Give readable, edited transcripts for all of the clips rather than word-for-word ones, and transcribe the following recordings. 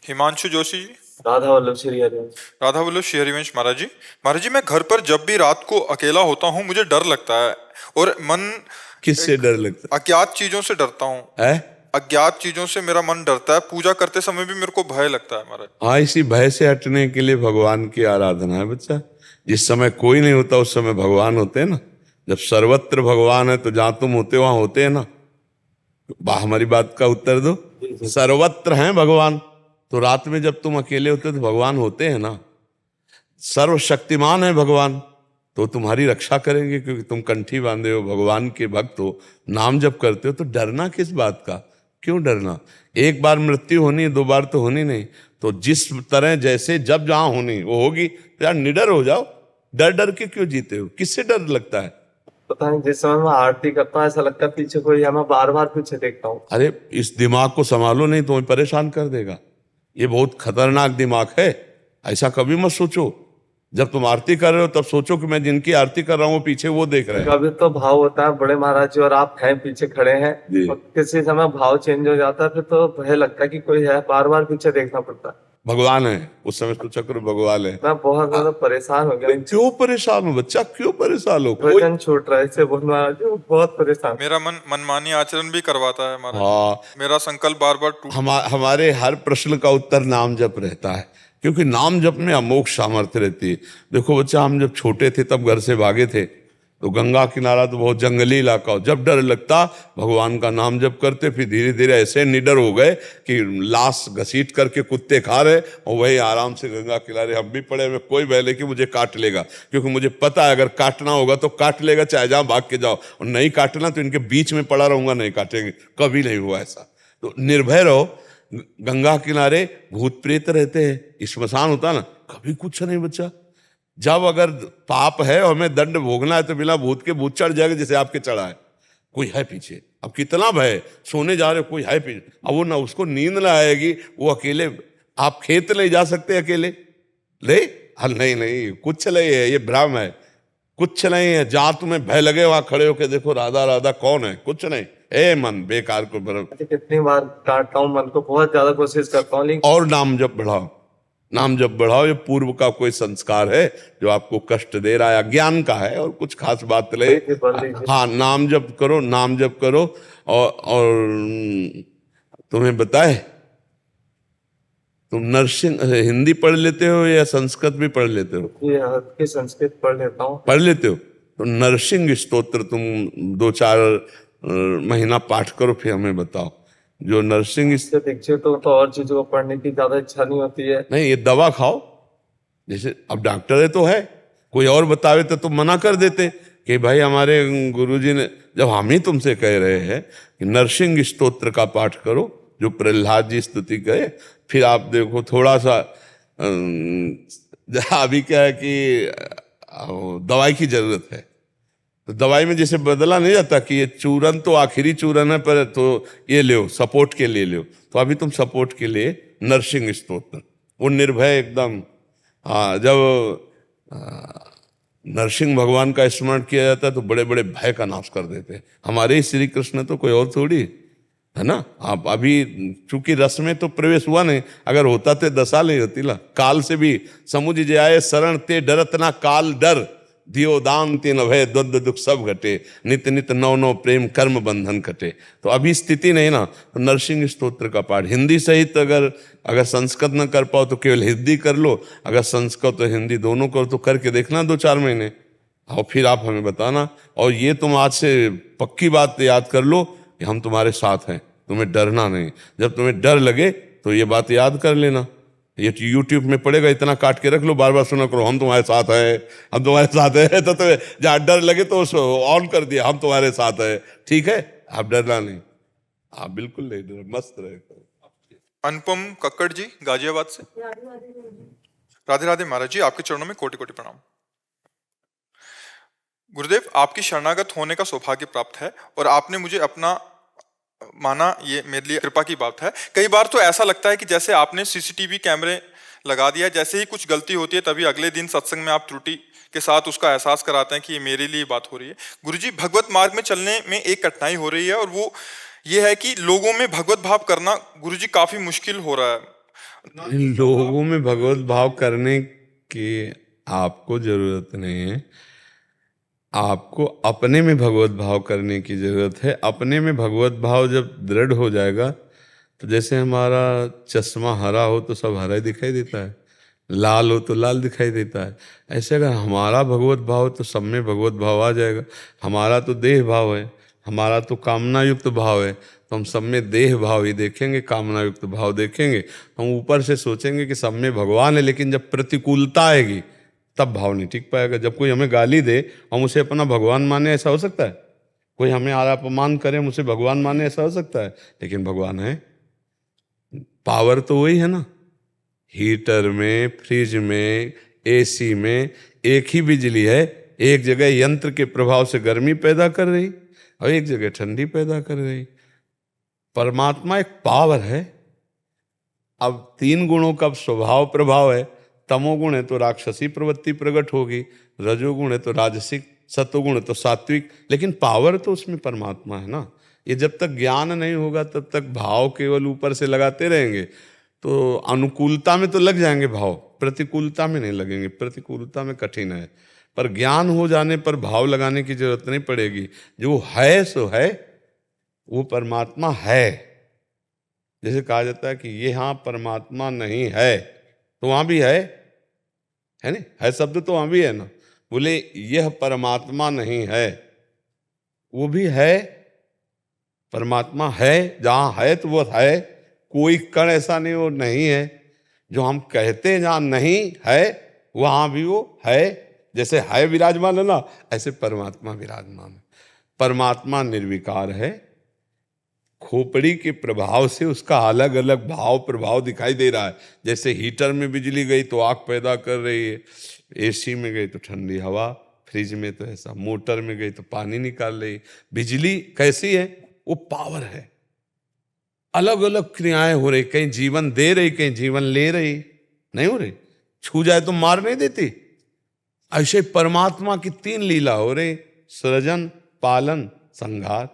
हिमांशु जोशी जी। राधा वल्लभ श्री हरिवंश। राधा वल्लभ श्री हरिवंश महाराज जी। महाराज जी, मैं घर पर जब भी रात को अकेला होता हूँ मुझे डर लगता है और मन किससे डर लगता अज्ञात चीजों से डरता हूँ। है? अज्ञात चीजों से मेरा मन डरता है। पूजा करते समय भी मेरे को भय लगता है महाराज। हाँ, इसी भय से हटने के लिए भगवान की आराधना है बच्चा। जिस समय कोई नहीं होता उस समय भगवान होते हैं ना। जब सर्वत्र भगवान है तो जहां तुम होते वहां होते हैं ना। हमारी बात का उत्तर दो। सर्वत्र हैं भगवान, तो रात में जब तुम अकेले होते हो तो भगवान होते हैं ना। सर्वशक्तिमान है भगवान, तो तुम्हारी रक्षा करेंगे क्योंकि तुम कंठी बांधे हो, भगवान के भक्त हो, नाम जप करते हो। तो डरना किस बात का? क्यों डरना? एक बार मृत्यु होनी है, दो बार तो होनी नहीं। तो जिस तरह जैसे जब जहां होनी वो होगी, तो यार निडर हो जाओ। डर डर के क्यों जीते हो? किससे डर लगता है? पता नहीं, जिस समय मैं आरती करता हूँ ऐसा लगता है पीछे कोई है, मैं बार बार पीछे देखता हूँ। अरे इस दिमाग को संभालो, नहीं तो परेशान कर देगा। ये बहुत खतरनाक दिमाग है। ऐसा कभी मत सोचो। जब तुम आरती कर रहे हो तब सोचो कि मैं जिनकी आरती कर रहा हूँ पीछे वो देख रहे हैं। कभी तो भाव होता है बड़े महाराज जी और आप हैं पीछे खड़े हैं, जी। और किसी समय भाव चेंज हो जाता है, फिर तो भय लगता है कि कोई है, बार बार पीछे देखना पड़ता है। भगवान है उस समय तो चक्र भगवान है। मैं बहुत ज्यादा परेशान हो गया। क्यों परेशान हो बच्चा? क्यों परेशान हो? वजन छूट रहा है इससे बहुत महाराज जी, बहुत परेशान। मेरा मन मनमानी आचरण भी करवाता है महाराज। हाँ, मेरा संकल्प बार बार टूट। हमारे हर प्रश्न का उत्तर नाम जप रहता है, क्योंकि नाम जप में अमोघ सामर्थ्य रहती है। देखो बच्चा, हम जब छोटे थे तब घर से भागे थे, तो गंगा किनारा तो बहुत जंगली इलाका हो। जब डर लगता भगवान का नाम जप करते, फिर धीरे धीरे ऐसे निडर हो गए कि लाश घसीट करके कुत्ते खा रहे और वही आराम से गंगा किनारे हम भी पड़े हुए। कोई भय नहीं कि मुझे काट लेगा, क्योंकि मुझे पता है अगर काटना होगा तो काट लेगा, चाहे जहाँ भाग के जाओ। और नहीं काटना तो इनके बीच में पड़ा रहूंगा, नहीं काटेंगे। कभी नहीं हुआ ऐसा। तो निर्भय रहो। गंगा किनारे भूत प्रेत रहते हैं, श्मशान होता ना, कभी कुछ नहीं बच्चा। जब अगर पाप है और हमें दंड भोगना है तो बिना भूत के भूत चढ़ जाएगा, जैसे आपके चढ़ा है। कोई है पीछे, अब कितना भय, सोने जा रहे हो कोई है पीछे। अब वो ना उसको नींद ना आएगी, वो अकेले। आप खेत ले जा सकते अकेले ले? नहीं नहीं, कुछ नहीं है, ये भ्रम है। कुछ नहीं है। जहां तुम्हें भय लगे वहां खड़े होकर देखो राधा राधा कौन है, कुछ नहीं। ए मन बेकार को भ्रम। कितनी बार काटता हूँ मन को, बहुत ज्यादा कोशिश करता हूँ, लेकिन और नाम जप बढ़ाओ, नाम जप बढ़ाओ। ये पूर्व का कोई संस्कार है जो आपको कष्ट दे रहा है, अज्ञान का है, और कुछ खास बात नहीं। हाँ, नाम जप करो, नाम जप करो। और तुम्हें बताए, तुम नर्सिंग हिंदी पढ़ लेते हो या संस्कृत भी पढ़ लेते हो? ये हद की संस्कृत पढ़ लेता हूँ। पढ़ लेते हो तो नरसिंह स्तोत्र तुम 2-4 महीना पाठ करो, फिर हमें बताओ। जो नरसिंह इससे दीक्षित हो तो और चीजों को पढ़ने की ज्यादा इच्छा नहीं होती है। नहीं, ये दवा खाओ। जैसे अब डॉक्टर है तो है, कोई और बतावे तो तुम मना कर देते कि भाई हमारे गुरुजी ने, जब हम ही तुमसे कह रहे हैं कि नरसिंह स्तोत्र का पाठ करो जो प्रहलाद जी स्तुति कहे, फिर आप देखो थोड़ा सा अभी क्या है कि दवाई की जरूरत है। तो दवाई में जैसे बदला नहीं जाता कि ये चूरन तो आखिरी चूरन है, पर तो ये ले सपोर्ट के लिए ले। तो अभी तुम सपोर्ट के लिए नरसिंह स्तोत्र, वो निर्भय एकदम। हाँ, जब नरसिंह भगवान का स्मरण किया जाता है तो बड़े बड़े भय का नाश कर देते हैं। हमारे ही श्री कृष्ण, तो कोई और थोड़ी है ना। आप अभी चूंकि रस में तो प्रवेश हुआ नहीं, अगर होता तो दशा नहीं होती ना। काल से भी समुझ जाए शरण ते डरत ना काल डर, दियो दान तीन अभय द्वंद्व दुख सब घटे, नित नित नौ नौ प्रेम कर्म बंधन कटे। तो अभी स्थिति नहीं ना, तो नरसिंह स्तोत्र का पाठ हिंदी सहित, अगर संस्कृत न कर पाओ तो केवल हिंदी कर लो, अगर संस्कृत और हिंदी दोनों करो तो करके देखना 2-4 महीने, और फिर आप हमें बताना। और ये तुम आज से पक्की बात याद कर लो कि हम तुम्हारे साथ हैं, तुम्हें डरना नहीं। जब तुम्हें डर लगे तो ये बात याद कर लेना। ये YouTube में पड़ेगा, इतना काट के रख लो, बार बार सुना करो, हम तुम्हारे साथ हैं, हम तुम्हारे साथ हैं। तो जहाँ डर लगे तो उसको ऑन कर दिया, हम तुम्हारे साथ हैं। ठीक है, आप डरना नहीं, आप बिल्कुल नहीं डर, मस्त रहे। अनुपम कक्कड़ जी गाजियाबाद से। राधे राधे महाराज जी, आपके चरणों में कोटि कोटि प्रणाम। गुरुदेव, आपकी शरणागत होने का सौभाग्य प्राप्त है और आपने मुझे अपना माना, ये मेरे लिए कृपा की बात है। कई बार तो ऐसा लगता है कि जैसे आपने सीसीटीवी कैमरे लगा दिया, जैसे ही कुछ गलती होती है तभी अगले दिन सत्संग में आप त्रुटि के साथ उसका एहसास कराते हैं कि ये मेरे लिए बात हो रही है। गुरुजी, भगवत मार्ग में चलने में एक कठिनाई हो रही है और वो ये है कि लोगों में भगवत भाव करना गुरुजी काफी मुश्किल हो रहा है। इन लोगों में भगवत भाव करने की आपको जरूरत नहीं है, आपको अपने में भगवत भाव करने की जरूरत है। अपने में भगवत भाव जब दृढ़ हो जाएगा तो जैसे हमारा चश्मा हरा हो तो सब हरा ही दिखाई देता है, लाल हो तो लाल दिखाई देता है। ऐसे अगर हमारा भगवत भाव है तो सब में भगवत भाव आ जाएगा। हमारा तो देह भाव है, हमारा तो कामना युक्त भाव है, तो हम सब में देह भाव ही देखेंगे, कामना युक्त भाव देखेंगे। हम ऊपर से सोचेंगे कि सब में भगवान है, लेकिन जब प्रतिकूलता आएगी तब भाव नहीं टिक पाएगा। जब कोई हमें गाली दे हम उसे अपना भगवान माने, ऐसा हो सकता है? कोई हमें अपमान करे हम उसे भगवान माने, ऐसा हो सकता है? लेकिन भगवान है। पावर तो वही है ना। हीटर में, फ्रिज में, एसी में एक ही बिजली है, एक जगह यंत्र के प्रभाव से गर्मी पैदा कर रही और एक जगह ठंडी पैदा कर रही। परमात्मा एक पावर है। अब 3 गुणों का स्वभाव प्रभाव है। तमोगुण है तो राक्षसी प्रवृत्ति प्रकट होगी, रजोगुण है तो राजसिक, सत्वगुण है तो सात्विक, लेकिन पावर तो उसमें परमात्मा है ना। ये जब तक ज्ञान नहीं होगा तब तक भाव केवल ऊपर से लगाते रहेंगे तो अनुकूलता में तो लग जाएंगे भाव, प्रतिकूलता में नहीं लगेंगे। प्रतिकूलता में कठिन है, पर ज्ञान हो जाने पर भाव लगाने की जरूरत नहीं पड़ेगी। जो है सो है, वो परमात्मा है। जैसे कहा जाता है कि ये हाँ परमात्मा नहीं है तो वहां भी है नहीं? है शब्द तो वहां भी है ना। बोले यह परमात्मा नहीं है, वो भी है। परमात्मा है, जहां है तो वो है। कोई कण ऐसा नहीं वो नहीं है। जो हम कहते हैं जहां नहीं है वहां भी वो है। जैसे है विराजमान है ना, ऐसे परमात्मा विराजमान है। परमात्मा निर्विकार है। खोपड़ी के प्रभाव से उसका अलग अलग भाव प्रभाव दिखाई दे रहा है। जैसे हीटर में बिजली गई तो आग पैदा कर रही है, एसी में गई तो ठंडी हवा, फ्रिज में तो ऐसा, मोटर में गई तो पानी निकाल रही। बिजली कैसी है? वो पावर है। अलग अलग क्रियाएं हो रही, कहीं जीवन दे रही, कहीं जीवन ले रही। नहीं हो रही? छू जाए तो मार नहीं देती। ऐसे परमात्मा की 3 लीला हो रही, सृजन, पालन, संहार।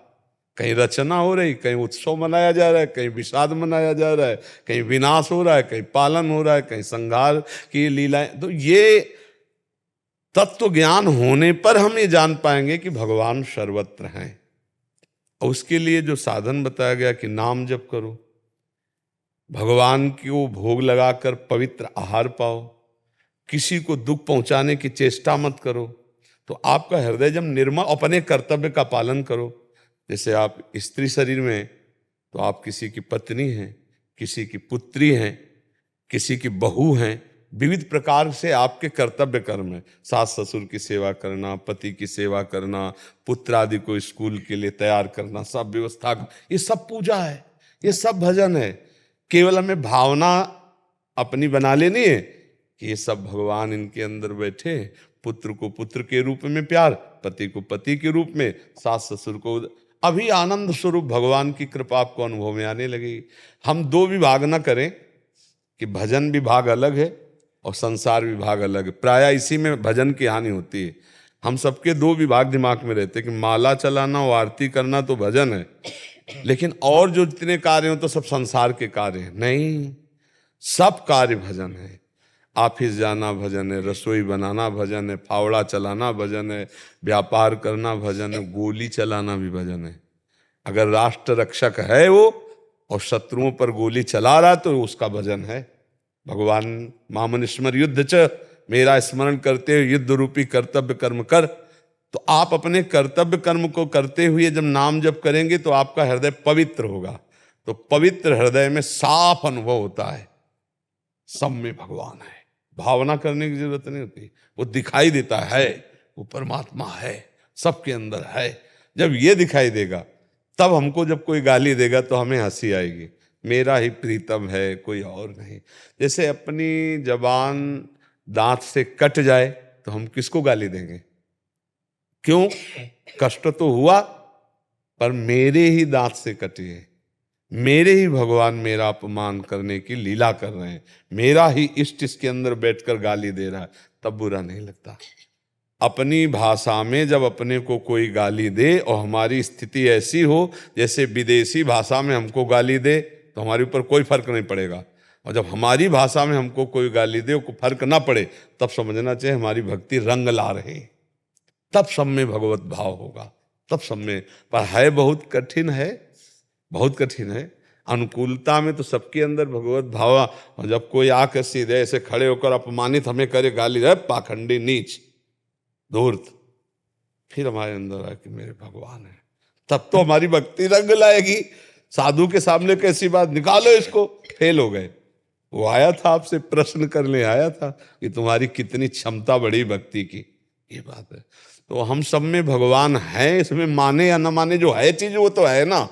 कहीं रचना हो रही, कहीं उत्सव मनाया जा रहा है, कहीं विषाद मनाया जा रहा है, कहीं विनाश हो रहा है, कहीं पालन हो रहा है, कहीं संहार की लीलाएं। तो ये तत्व ज्ञान होने पर हम ये जान पाएंगे कि भगवान सर्वत्र हैं। और उसके लिए जो साधन बताया गया कि नाम जप करो, भगवान को भोग लगाकर पवित्र आहार पाओ, किसी को दुख पहुंचाने की चेष्टा मत करो, तो आपका हृदय जब निर्मल, अपने कर्तव्य का पालन करो। जैसे आप स्त्री शरीर में तो आप किसी की पत्नी हैं, किसी की पुत्री हैं, किसी की बहू हैं, विविध प्रकार से आपके कर्तव्य कर्म है। सास ससुर की सेवा करना, पति की सेवा करना, पुत्र आदि को स्कूल के लिए तैयार करना, सब व्यवस्था, ये सब पूजा है, ये सब भजन है। केवल हमें भावना अपनी बना लेनी है कि ये सब भगवान इनके अंदर बैठे। पुत्र को पुत्र के रूप में प्यार, पति को पति के रूप में, सास ससुर को, अभी आनंद स्वरूप भगवान की कृपा आपको अनुभव में आने लगेगी। हम 2 विभाग न करें कि भजन विभाग अलग है और संसार विभाग अलग है। प्राय इसी में भजन की हानि होती है। हम सबके 2 विभाग दिमाग में रहते हैं कि माला चलाना और आरती करना तो भजन है, लेकिन और जो जितने कार्य हो तो सब संसार के कार्य हैं। नहीं, सब कार्य भजन है। ऑफिस जाना भजन है, रसोई बनाना भजन है, फावड़ा चलाना भजन है, व्यापार करना भजन है, गोली चलाना भी भजन है। अगर राष्ट्र रक्षक है वो और शत्रुओं पर गोली चला रहा तो उसका भजन है। भगवान मामन स्मर युद्ध च, मेरा स्मरण करते हुए युद्ध रूपी कर्तव्य कर्म कर। तो आप अपने कर्तव्य कर्म को करते हुए जब नाम जप करेंगे तो आपका हृदय पवित्र होगा। तो पवित्र हृदय में साफ अनुभव होता है, सब में भगवान है। भावना करने की जरूरत नहीं होती, वो दिखाई देता है, वो परमात्मा है, सबके अंदर है। जब ये दिखाई देगा तब हमको जब कोई गाली देगा तो हमें हंसी आएगी, मेरा ही प्रीतम है, कोई और नहीं। जैसे अपनी जबान दांत से कट जाए तो हम किसको गाली देंगे? क्यों? कष्ट तो हुआ, पर मेरे ही दांत से कटी है, मेरे ही भगवान मेरा अपमान करने की लीला कर रहे हैं, मेरा ही इष्ट इसके अंदर बैठकर गाली दे रहा है, तब बुरा नहीं लगता। अपनी भाषा में जब अपने को कोई गाली दे और हमारी स्थिति ऐसी हो जैसे विदेशी भाषा में हमको गाली दे तो हमारे ऊपर कोई फर्क नहीं पड़ेगा। और जब हमारी भाषा में हमको कोई गाली दे, को फर्क ना पड़े, तब समझना चाहिए हमारी भक्ति रंग ला रहे, तब सब में भगवत भाव होगा, तब सब में। पर है बहुत कठिन है, बहुत कठिन है। अनुकूलता में तो सबके अंदर भगवत भाव, और जब कोई आकर सीधे ऐसे खड़े होकर अपमानित हमें करे, गाली दे, पाखंडी, नीच, धूर्त, फिर हमारे अंदर आए कि मेरे भगवान है, तब तो हमारी भक्ति रंग लाएगी। साधु के सामने कैसी बात, निकालो इसको, फेल हो गए। वो आया था आपसे प्रश्न करने आया था कि तुम्हारी कितनी क्षमता बढ़ी भक्ति की, ये बात है। तो हम सब में भगवान है, इसमें माने या न माने, जो है चीज वो तो है ना,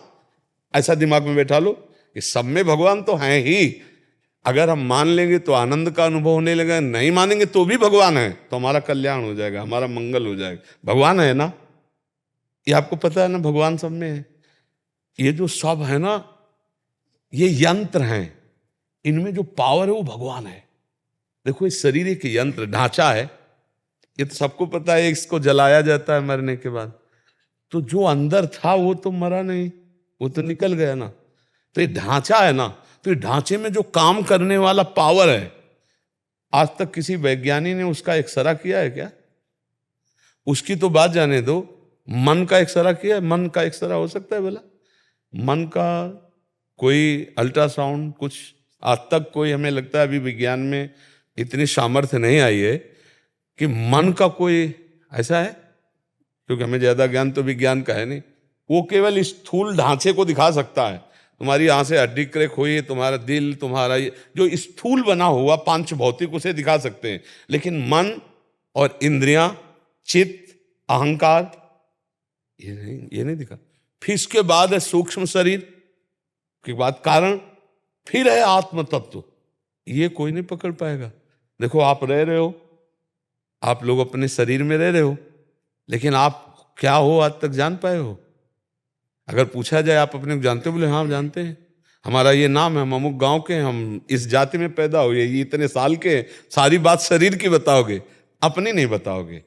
ऐसा दिमाग में बैठा लो कि सब में भगवान तो है ही। अगर हम मान लेंगे तो आनंद का अनुभव होने लगेगा, नहीं मानेंगे तो भी भगवान है, तो हमारा कल्याण हो जाएगा, हमारा मंगल हो जाएगा। भगवान है ना, ये आपको पता है ना, भगवान सब में है। ये जो सब है ना, ये यंत्र हैं, इनमें जो पावर है वो भगवान है। देखो इस शरीर एक यंत्र ढांचा है, ये तो सबको पता है, इसको जलाया जाता है मरने के बाद, तो जो अंदर था वो तो मरा नहीं, वो तो निकल गया ना। तो ये ढांचा है ना, तो ये ढांचे में जो काम करने वाला पावर है, आज तक किसी वैज्ञानिक ने उसका एक्सरा किया है क्या? उसकी तो बात जाने दो, मन का एक्सरा किया है? मन का एक्सरा हो सकता है भला? मन का कोई अल्ट्रासाउंड कुछ आज तक कोई, हमें लगता है अभी विज्ञान में इतनी सामर्थ्य नहीं आई है कि मन का कोई ऐसा है, क्योंकि हमें ज्यादा ज्ञान तो विज्ञान का है नहीं। वो केवल स्थूल ढांचे को दिखा सकता है, तुम्हारी यहाँ से हड्डी क्रैक हुई है, तुम्हारा दिल, तुम्हारा जो स्थूल बना हुआ पांच भौतिक, उसे दिखा सकते हैं, लेकिन मन और इंद्रियां, चित्त, अहंकार, ये नहीं दिखा। फिर इसके बाद है सूक्ष्म शरीर के बाद कारण, फिर है आत्म तत्व, ये कोई नहीं पकड़ पाएगा। देखो आप रह रहे हो, आप लोग अपने शरीर में रह रहे हो, लेकिन आप क्या हो आज तक जान पाए हो? अगर पूछा जाए आप अपने को जानते हो, बोले हाँ जानते हैं, हमारा ये नाम है, हम अमुक गांव के, हम इस जाति में पैदा हुए, ये इतने साल के, सारी बात शरीर की बताओगे, अपनी नहीं बताओगे।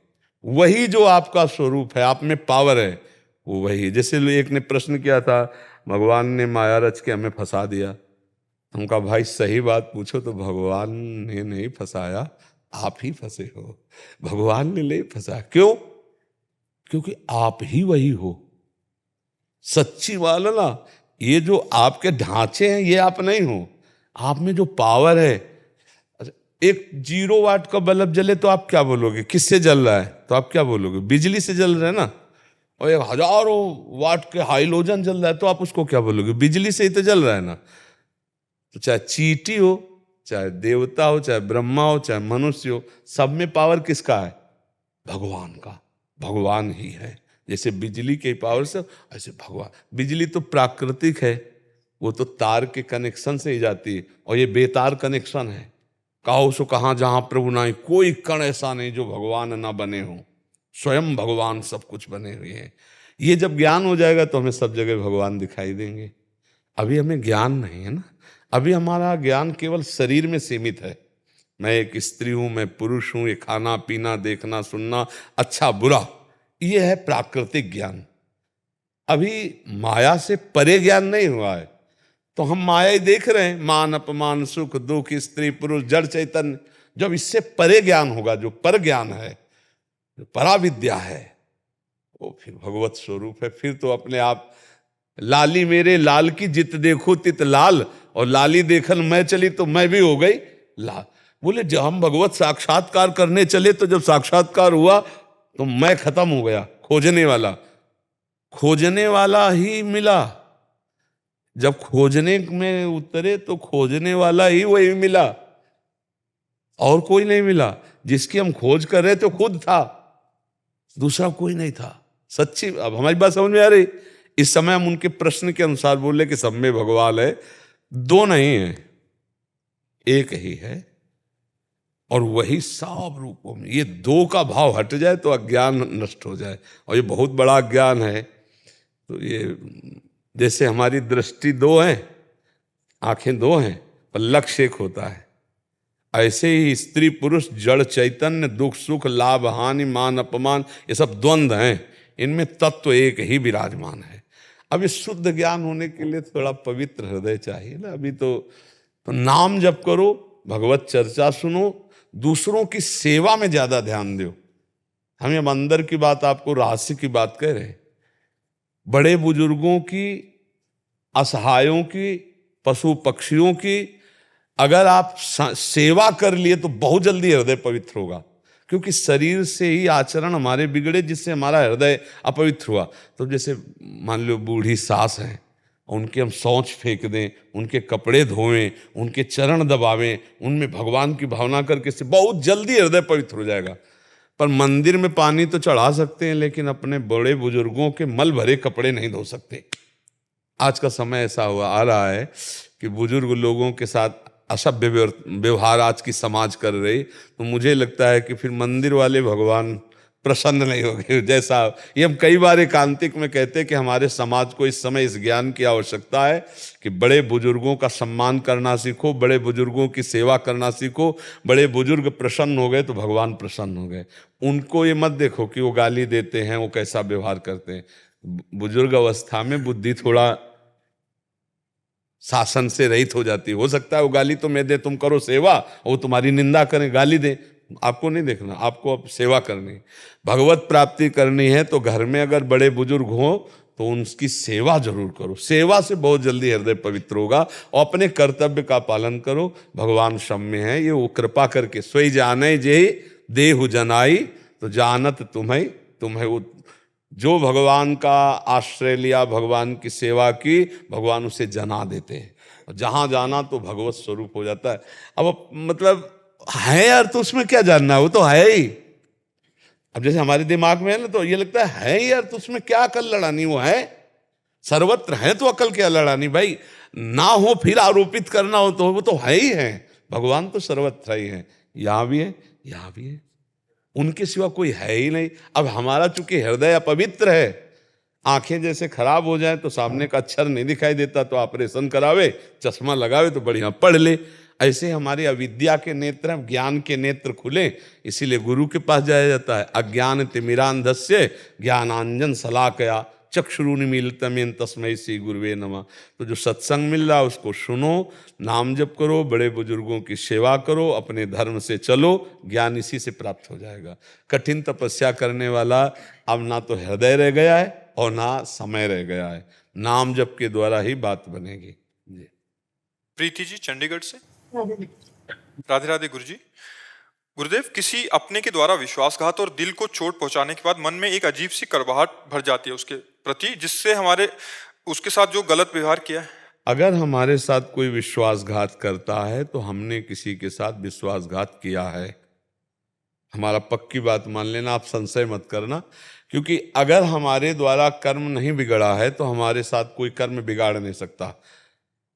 वही जो आपका स्वरूप है, आप में पावर है, वो वही। जैसे एक ने प्रश्न किया था, भगवान ने माया रच के हमें फंसा दिया। हम कहा भाई सही बात पूछो तो भगवान ने नहीं फंसाया, आप ही फंसे हो, भगवान ने नहीं फंसाया। क्यों? क्योंकि आप ही वही हो, सच्ची वाला ना। ये जो आपके ढांचे हैं ये आप नहीं हो, आप में जो पावर है। एक 0 वाट का बल्ब जले तो आप क्या बोलोगे? किससे जल रहा है? तो आप क्या बोलोगे? बिजली से जल रहा है ना। और एक 1000 वाट के हाइलोजन जल रहा है तो आप उसको क्या बोलोगे? बिजली से ही तो जल रहा है ना। तो चाहे चींटी हो, चाहे देवता हो, चाहे ब्रह्मा हो, चाहे मनुष्य हो, सब में पावर किसका है? भगवान का। भगवान ही है। जैसे बिजली के पावर से, ऐसे भगवान। बिजली तो प्राकृतिक है, वो तो तार के कनेक्शन से ही जाती है, और ये बेतार कनेक्शन है। कहो सो कहाँ जहां प्रभु नाई, कोई कण ऐसा नहीं जो भगवान ना बने हो, स्वयं भगवान सब कुछ बने हुए हैं। ये जब ज्ञान हो जाएगा तो हमें सब जगह भगवान दिखाई देंगे। अभी हमें ज्ञान नहीं है ना, अभी हमारा ज्ञान केवल शरीर में सीमित है। मैं एक स्त्री हूं, मैं पुरुष हूं, ये खाना पीना, देखना सुनना, अच्छा बुरा, ये है प्राकृतिक ज्ञान। अभी माया से परे ज्ञान नहीं हुआ है, तो हम माया ही देख रहे हैं, मान अपमान, सुख दुख, स्त्री पुरुष, जड़ चैतन्य। जब इससे परे ज्ञान होगा, जो पर ज्ञान है, जो पराविद्या है, वो फिर भगवत स्वरूप है। फिर तो अपने आप लाली मेरे लाल की जित देखो तित लाल, और लाली देखन मैं चली तो मैं भी हो गई लाल। बोले जब हम भगवत साक्षात्कार करने चले तो जब साक्षात्कार हुआ तो मैं खत्म हो गया, खोजने वाला ही मिला। जब खोजने में उतरे तो खोजने वाला ही वही मिला, और कोई नहीं मिला। जिसकी हम खोज कर रहे थे खुद था, दूसरा कोई नहीं था। सच्ची, अब हमारी बात समझ में आ रही? इस समय हम उनके प्रश्न के अनुसार बोले कि सब में भगवान है, दो नहीं है, एक ही है, और वही सब रूपों में। ये दो का भाव हट जाए तो अज्ञान नष्ट हो जाए, और ये बहुत बड़ा अज्ञान है। तो ये जैसे हमारी दृष्टि दो है, आंखें दो हैं, पर लक्ष्य एक होता है, ऐसे ही स्त्री पुरुष, जड़ चैतन्य, दुख सुख, लाभ हानि, मान अपमान, ये सब द्वंद्व हैं, इनमें तत्व एक ही विराजमान है। अब इस शुद्ध ज्ञान होने के लिए थोड़ा पवित्र हृदय चाहिए ना। अभी तो तो नाम जप करो, भगवत चर्चा सुनो, दूसरों की सेवा में ज्यादा ध्यान दो। हम अब अंदर की बात, आपको रहस्य की बात कह रहे हैं। बड़े बुजुर्गों की, असहायों की, पशु पक्षियों की अगर आप सेवा कर लिए तो बहुत जल्दी हृदय पवित्र होगा, क्योंकि शरीर से ही आचरण हमारे बिगड़े, जिससे हमारा हृदय अपवित्र हुआ। तो जैसे मान लो बूढ़ी सास हैं, उनके हम शौच फेंक दें, उनके कपड़े धोएं, उनके चरण दबावें, उनमें भगवान की भावना करके से बहुत जल्दी हृदय पवित्र हो जाएगा। पर मंदिर में पानी तो चढ़ा सकते हैं, लेकिन अपने बड़े बुजुर्गों के मल भरे कपड़े नहीं धो सकते। आज का समय ऐसा हुआ आ रहा है कि बुजुर्ग लोगों के साथ असभ्य व्यवहार आज की समाज कर रही, तो मुझे लगता है कि फिर मंदिर वाले भगवान प्रसन्न नहीं हो गए। जैसा ये हम कई बार एकांतिक में कहते हैं कि हमारे समाज को इस समय इस ज्ञान की आवश्यकता है कि बड़े बुजुर्गों का सम्मान करना सीखो, बड़े बुजुर्गों की सेवा करना सीखो। बड़े बुजुर्ग प्रसन्न हो गए तो भगवान प्रसन्न हो गए। उनको ये मत देखो कि वो गाली देते हैं, वो कैसा व्यवहार करते हैं। बुजुर्ग अवस्था में बुद्धि थोड़ा शासन से रहित हो जाती है। हो सकता है वो गाली तो मैं दे, तुम करो सेवा, वो तुम्हारी निंदा करें, गाली दे, आपको नहीं देखना, आपको अब सेवा करनी, भगवत प्राप्ति करनी है। तो घर में अगर बड़े बुजुर्ग हो तो उनकी सेवा जरूर करो। सेवा से बहुत जल्दी हृदय पवित्र होगा। और अपने कर्तव्य का पालन करो। भगवान क्षम्य है, ये वो कृपा करके सोई जाने जे देहु जनाई, तो जानत तुम्हें वो जो भगवान का आश्रय लिया, भगवान की सेवा की, भगवान उसे जना देते हैं। जहां जाना तो भगवत स्वरूप हो जाता है। अब मतलब है यार, तो उसमें क्या जानना है, वो तो है ही। अब जैसे हमारे दिमाग में है ना, तो ये लगता है यार, तो उसमें क्या अकल लड़ानी, वो है सर्वत्र है, तो अकल क्या लड़ानी भाई। ना हो फिर आरोपित करना हो तो वो तो है ही है। भगवान तो सर्वत्र ही है, यहां भी है, यहां भी है, उनके सिवा कोई है ही नहीं। अब हमारा चूंकि हृदय अपवित्र है, आंखें जैसे खराब हो जाए तो सामने का अक्षर नहीं दिखाई देता तो ऑपरेशन करावे, चश्मा लगावे तो बढ़िया पढ़ ले। ऐसे हमारी अविद्या के नेत्र, ज्ञान के नेत्र खुले, इसीलिए गुरु के पास जाया जाता है। अज्ञान तिमिरांधस्य ज्ञानांजन शलाकया चक्षुरुन्मीलितमेन तस्मै श्री गुरुवे नमः। तो जो सत्संग मिल रहा है उसको सुनो, नाम जप करो, बड़े बुजुर्गों की सेवा करो, अपने धर्म से चलो, ज्ञान इसी से प्राप्त हो जाएगा। कठिन तपस्या करने वाला अब ना तो हृदय रह गया है और ना समय रह गया है। नाम जप के द्वारा ही बात बनेगी। जी। प्रीति जी चंडीगढ़ से। राधे राधे गुरु जी। गुरुदेव, किसी अपने के द्वारा विश्वासघात और दिल को चोट पहुंचाने के बाद मन में एक अजीब सी कड़वाहट भर जाती है उसके प्रति, जिससे हमारे उसके साथ जो गलत व्यवहार किया है। अगर हमारे साथ कोई विश्वासघात करता है तो हमने किसी के साथ विश्वासघात किया है। हमारा पक्की बात मान लेना, आप संशय मत करना, क्योंकि अगर हमारे द्वारा कर्म नहीं बिगड़ा है तो हमारे साथ कोई कर्म बिगाड़ नहीं सकता।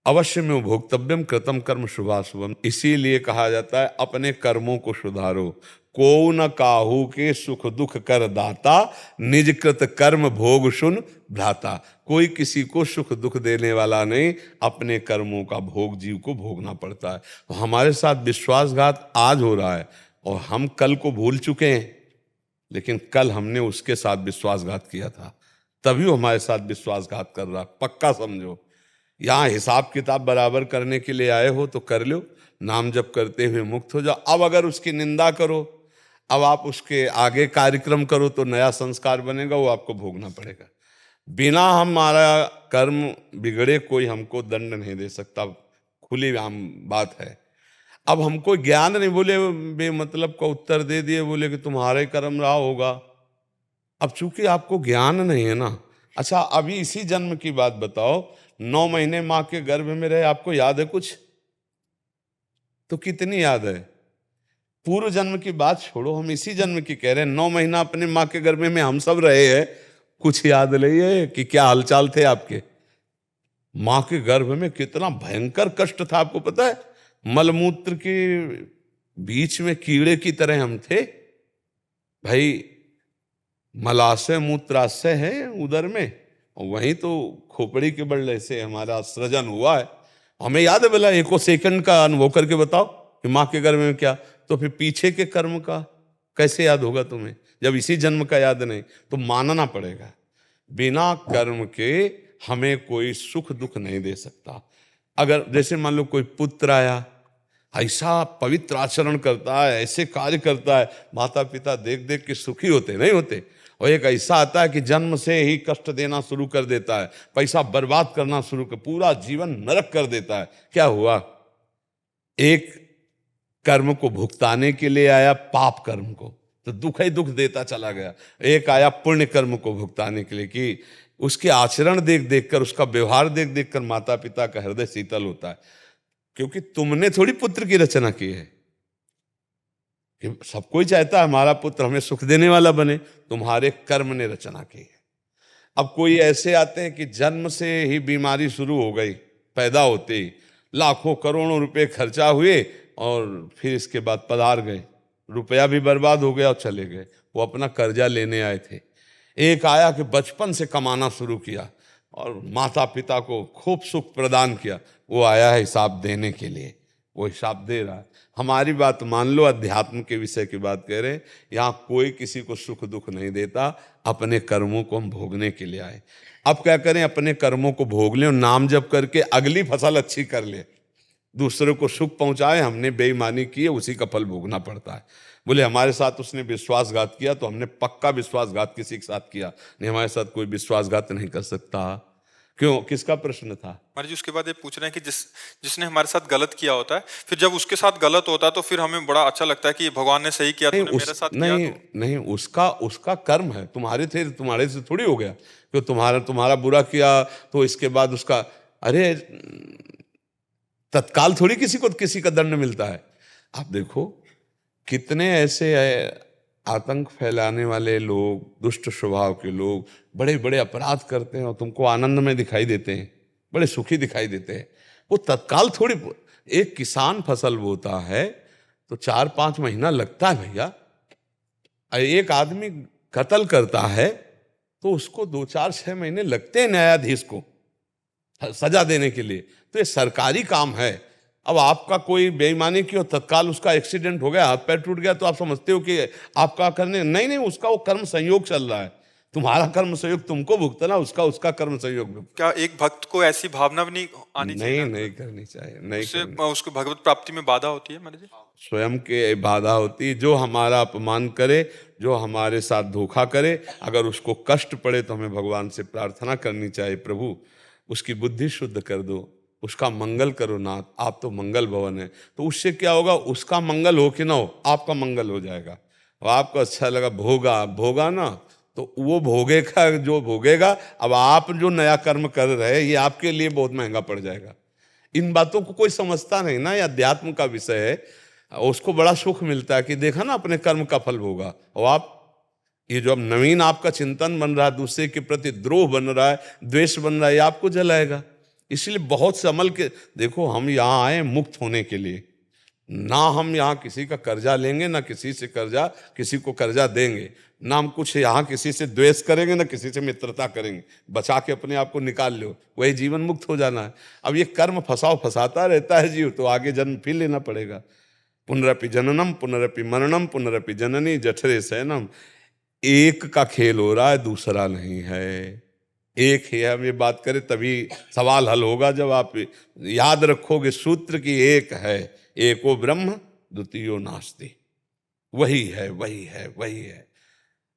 अवश्य में भोक्तव्यम कृतम कर्म शुभाशुभम, इसीलिए कहा जाता है अपने कर्मों को सुधारो। को न काहू के सुख दुख कर दाता, निज कृत कर्म भोग सुन भ्राता। कोई किसी को सुख दुख देने वाला नहीं, अपने कर्मों का भोग जीव को भोगना पड़ता है। तो हमारे साथ विश्वासघात आज हो रहा है और हम कल को भूल चुके हैं, लेकिन कल हमने उसके साथ विश्वासघात किया था, तभी वो हमारे साथ विश्वासघात कर रहा। पक्का समझो, यहाँ हिसाब किताब बराबर करने के लिए आए हो तो कर लो, नाम जप करते हुए मुक्त हो जाओ। अब अगर उसकी निंदा करो, अब आप उसके आगे कार्यक्रम करो तो नया संस्कार बनेगा, वो आपको भोगना पड़ेगा। बिना हमारा कर्म बिगड़े कोई हमको दंड नहीं दे सकता, खुली आम बात है। अब हमको ज्ञान नहीं, बोले बेमतलब का उत्तर दे दिए, बोले कि तुम्हारे कर्म रहा होगा। अब चूंकि आपको ज्ञान नहीं है ना। अच्छा, अभी इसी जन्म की बात बताओ, 9 महीने माँ के गर्भ में रहे, आपको याद है कुछ? तो कितनी याद है? पूर्व जन्म की बात छोड़ो, हम इसी जन्म की कह रहे हैं। 9 महीना अपने माँ के गर्भ में हम सब रहे हैं, कुछ याद नहीं है कि क्या हालचाल थे आपके? माँ के गर्भ में कितना भयंकर कष्ट था, आपको पता है? मलमूत्र के बीच में कीड़े की तरह हम थे भाई। मलाशय मूत्राशय है उदर में, और वहीं तो खोपड़ी के बल से हमारा सृजन हुआ है। हमें याद है, बोला 1 सेकंड का अनुभव करके बताओ कि माँ के गर्भ में क्या। तो फिर पीछे के कर्म का कैसे याद होगा तुम्हें, जब इसी जन्म का याद नहीं? तो मानना पड़ेगा, बिना कर्म के हमें कोई सुख दुख नहीं दे सकता। अगर जैसे मान लो कोई पुत्र आया, ऐसा पवित्र आचरण करता है, ऐसे कार्य करता है, माता पिता देख देख के सुखी होते नहीं होते। और एक ऐसा आता है कि जन्म से ही कष्ट देना शुरू कर देता है, पैसा बर्बाद करना शुरू कर, पूरा जीवन नरक कर देता है। क्या हुआ? एक कर्म को भुगताने के लिए आया पाप कर्म को, तो दुख ही दुख देता चला गया। एक आया पुण्य कर्म को भुगताने के लिए कि उसके आचरण देख देख कर, उसका व्यवहार देख देख कर माता पिता का हृदय शीतल होता है। क्योंकि तुमने थोड़ी पुत्र की रचना की है, कि सब कोई चाहता है हमारा पुत्र हमें सुख देने वाला बने, तुम्हारे कर्म ने रचना की है। अब कोई ऐसे आते हैं कि जन्म से ही बीमारी शुरू हो गई, पैदा होते ही लाखों करोड़ों रुपए खर्चा हुए और फिर इसके बाद पधार गए, रुपया भी बर्बाद हो गया और चले गए। वो अपना कर्जा लेने आए थे। एक आया कि बचपन से कमाना शुरू किया और माता पिता को खूब सुख प्रदान किया, वो आया है हिसाब देने के लिए, वो हिसाब दे रहा है। हमारी बात मान लो, अध्यात्म के विषय की बात कह रहे हैं। यहाँ कोई किसी को सुख दुख नहीं देता, अपने कर्मों को हम भोगने के लिए आए। अब क्या करें? अपने कर्मों को भोग लें और नाम जप करके अगली फसल अच्छी कर ले। दूसरे को सुख पहुंचाए, हमने बेईमानी की है, उसी का फल भोगना पड़ता है। बोले हमारे साथ उसने विश्वासघात किया तो हमने पक्का विश्वासघात किसी के साथ किया नहीं, हमारे साथ कोई विश्वासघात नहीं कर सकता। क्यों? किसका प्रश्न था? महाराज जी उसके बाद ये पूछ रहे हैं कि जिसने हमारे साथ गलत किया होता है, फिर जब उसके साथ गलत होता है तो फिर हमें बड़ा अच्छा लगता है कि भगवान ने सही किया, तूने मेरे साथ किया तो। नहीं, उसका कर्म है, तुम्हारे से थोड़ी हो गया। क्यों? तुम्हारा बुरा किया तो इसके बाद उसका, अरे तत्काल थोड़ी किसी का दंड मिलता है। आप देखो कितने ऐसे आतंक फैलाने वाले लोग, दुष्ट स्वभाव के लोग बड़े बड़े अपराध करते हैं और तुमको आनंद में दिखाई देते हैं, बड़े सुखी दिखाई देते हैं। वो तत्काल थोड़ी, एक किसान फसल बोता है तो 4-5 महीना लगता है भैया। एक आदमी कत्ल करता है तो उसको 2-4-6 महीने लगते हैं न्यायाधीश को सजा देने के लिए। तो ये सरकारी काम है। अब आपका कोई बेईमानी की और तत्काल उसका एक्सीडेंट हो गया, हाथ पैर टूट गया, तो आप समझते हो कि आपका करने नहीं, उसका वो कर्म संयोग चल रहा है। तुम्हारा कर्म संयोग तुमको भुगतना, उसका कर्म संयोग। क्या एक भक्त को ऐसी भावना भी नहीं आनी चाहिए? नहीं करनी चाहिए, नहीं उससे करनी। उसको भगवत प्राप्ति में बाधा होती है महाराज जी। स्वयं के बाधा होती है। जो हमारा अपमान करे, जो हमारे साथ धोखा करे, अगर उसको कष्ट पड़े तो हमें भगवान से प्रार्थना करनी चाहिए, प्रभु उसकी बुद्धि शुद्ध कर दो, उसका मंगल करो नाथ, आप तो मंगल भवन है। तो उससे क्या होगा? उसका मंगल हो कि ना हो, आपका मंगल हो जाएगा। और आपको अच्छा लगा, भोगा ना, तो वो भोगेगा जो भोगेगा। अब आप जो नया कर्म कर रहे हैं ये आपके लिए बहुत महंगा पड़ जाएगा। इन बातों को कोई समझता नहीं ना, ये अध्यात्म का विषय है। उसको बड़ा सुख मिलता है कि देखा ना अपने कर्म का फल भोगा। और आप ये जो अब नवीन आपका चिंतन बन रहा है, दूसरे के प्रति द्रोह बन रहा है, द्वेष बन रहा है, ये आपको जलाएगा। इसलिए बहुत संभल के देखो, हम यहाँ आए मुक्त होने के लिए। ना हम यहाँ किसी का कर्जा लेंगे, ना किसी से किसी को कर्जा देंगे, ना हम कुछ यहाँ किसी से द्वेष करेंगे, ना किसी से मित्रता करेंगे। बचा के अपने आप को निकाल लो, वही जीवन मुक्त हो जाना है। अब ये कर्म फंसाता रहता है जीव, तो आगे जन्म फिर लेना पड़ेगा। पुनरपि जननम पुनरपि मरणम पुनरपि जननी जठरे शयनम। एक का खेल हो रहा है, दूसरा नहीं है। एक ही हम ये बात करें तभी सवाल हल होगा। जब आप याद रखोगे सूत्र की एक है, एको ब्रह्म द्वितीयो नास्ति, वही है।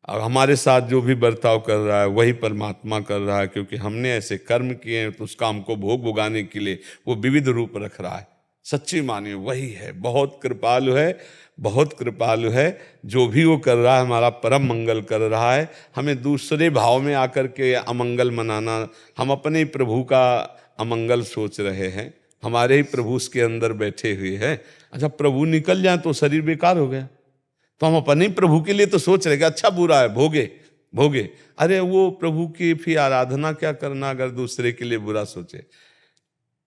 अब हमारे साथ जो भी बर्ताव कर रहा है वही परमात्मा कर रहा है, क्योंकि हमने ऐसे कर्म किए हैं तो उस काम को भोगाने के लिए वो विविध रूप रख रहा है। सच्ची मानिए वही है, बहुत कृपालु है। जो भी वो कर रहा है हमारा परम मंगल कर रहा है। हमें दूसरे भाव में आकर के अमंगल मनाना, हम अपने प्रभु का अमंगल सोच रहे हैं, हमारे ही प्रभु उसके अंदर बैठे हुए हैं। अच्छा, प्रभु निकल जाए तो शरीर बेकार हो गया, तो हम अपने प्रभु के लिए तो सोच रहे कि अच्छा बुरा है भोगे। अरे वो प्रभु की फिर आराधना क्या करना अगर दूसरे के लिए बुरा सोचे।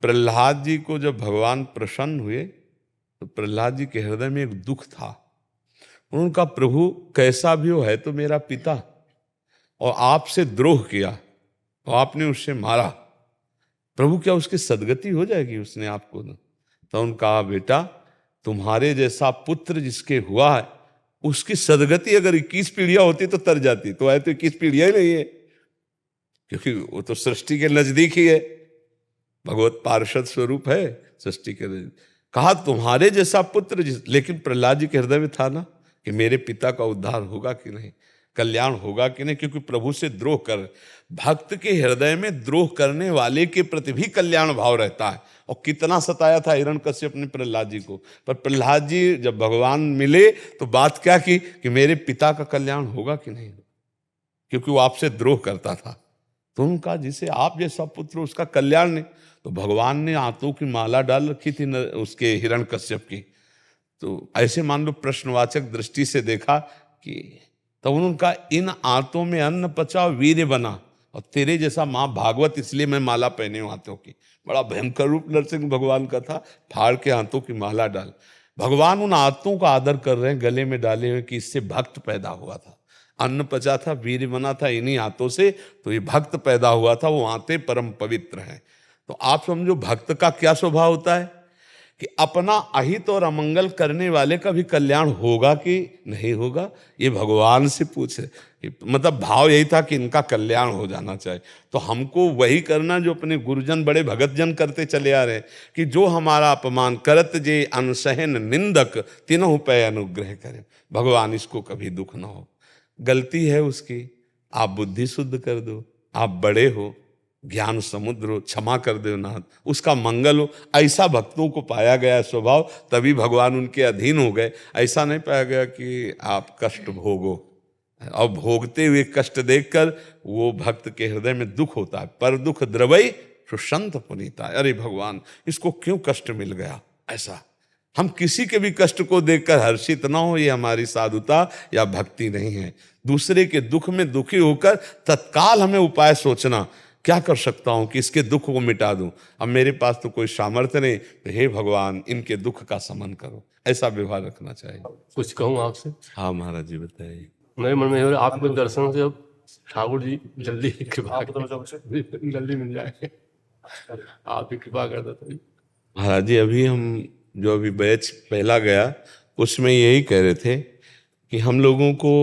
प्रहलाद जी को जब भगवान प्रसन्न हुए तो प्रहलाद जी के हृदय में एक दुख था। उनका प्रभु कैसा भी हो है तो मेरा पिता, और आपसे द्रोह किया और आपने उससे मारा, प्रभु क्या उसकी सदगति हो जाएगी? उसने आपको तो उनका बेटा तुम्हारे जैसा पुत्र जिसके हुआ है उसकी सदगति अगर 21 पीढ़ियां होती तो तर जाती, तो है तो 21 पीढ़ियां ही नहीं है, क्योंकि वो तो सृष्टि के नजदीक ही है। भगवत पार्षद स्वरूप है सृष्टि के। कहा तुम्हारे जैसा पुत्र लेकिन प्रहलाद जी के हृदय में था ना कि मेरे पिता का उद्धार होगा कि नहीं, कल्याण होगा कि नहीं, क्योंकि प्रभु से द्रोह कर, भक्त के हृदय में द्रोह करने वाले के प्रति भी कल्याण भाव रहता है। और कितना सताया था हिरण्यकश्यप ने प्रहलाद जी को, पर प्रहलाद जी जब भगवान मिले तो बात क्या की कि मेरे पिता का कल्याण होगा कि नहीं, क्योंकि वो आपसे द्रोह करता था। तो उनका जिसे आप जैसा पुत्र उसका कल्याण नहीं, तो भगवान ने आंतों की माला डाल रखी थी उसके हिरण्यकश्यप की। तो ऐसे मान लो प्रश्नवाचक दृष्टि से देखा कि तब उनका इन आंतों में अन्न पचा वीर्य बना, और तेरे जैसा माँ भागवत इसलिए मैं माला पहने हूँ हाथों की। बड़ा भयंकर रूप नरसिंह भगवान का था, फाड़ के हाथों की माला डाल। भगवान उन आंतों का आदर कर रहे हैं गले में डाले हुए कि इससे भक्त पैदा हुआ था, अन्न पचा था, वीर्य बना था इन्हीं आंतों से, तो ये भक्त पैदा हुआ था। वो आंतें परम पवित्र हैं। तो आप समझो भक्त का क्या स्वभाव होता है कि अपना अहित और अमंगल करने वाले का भी कल्याण होगा कि नहीं होगा, ये भगवान से पूछे। मतलब भाव यही था कि इनका कल्याण हो जाना चाहिए। तो हमको वही करना जो अपने गुरुजन बड़े भगत जन करते चले आ रहे हैं कि जो हमारा अपमान करत जे अनसहन निंदक तीनों पे अनुग्रह करें। भगवान इसको कभी दुख ना हो, गलती है उसकी, आप बुद्धि शुद्ध कर दो, आप बड़े हो, ज्ञान समुद्र हो, क्षमा कर दो नाथ, उसका मंगल हो। ऐसा भक्तों को पाया गया स्वभाव, तभी भगवान उनके अधीन हो गए। ऐसा नहीं पाया गया कि आप कष्ट भोगो, और भोगते हुए कष्ट देखकर वो भक्त के हृदय में दुख होता है। पर दुख द्रवई सुसंत पुनीता, अरे भगवान इसको क्यों कष्ट मिल गया। ऐसा हम किसी के भी कष्ट को देखकर हर्षित ना हो, ये हमारी साधुता या भक्ति नहीं है। दूसरे के दुख में दुखी होकर तत्काल हमें उपाय सोचना, क्या कर सकता हूं कि इसके दुख को मिटा दूं। अब मेरे पास तो कोई सामर्थ्य नहीं, तो हे भगवान इनके दुख का शमन करो, ऐसा व्यवहार रखना चाहिए। कुछ कहूँ आपसे? हाँ महाराज जी बताइए। मेरे मन में आपके दर्शन से अब ठाकुर जी जल्दी कृपा जल्दी मिल जाए, आप ही कृपा कर देते। महाराज जी अभी हम जो अभी बैच पहला गया उसमें यही कह रहे थे कि हम लोगों को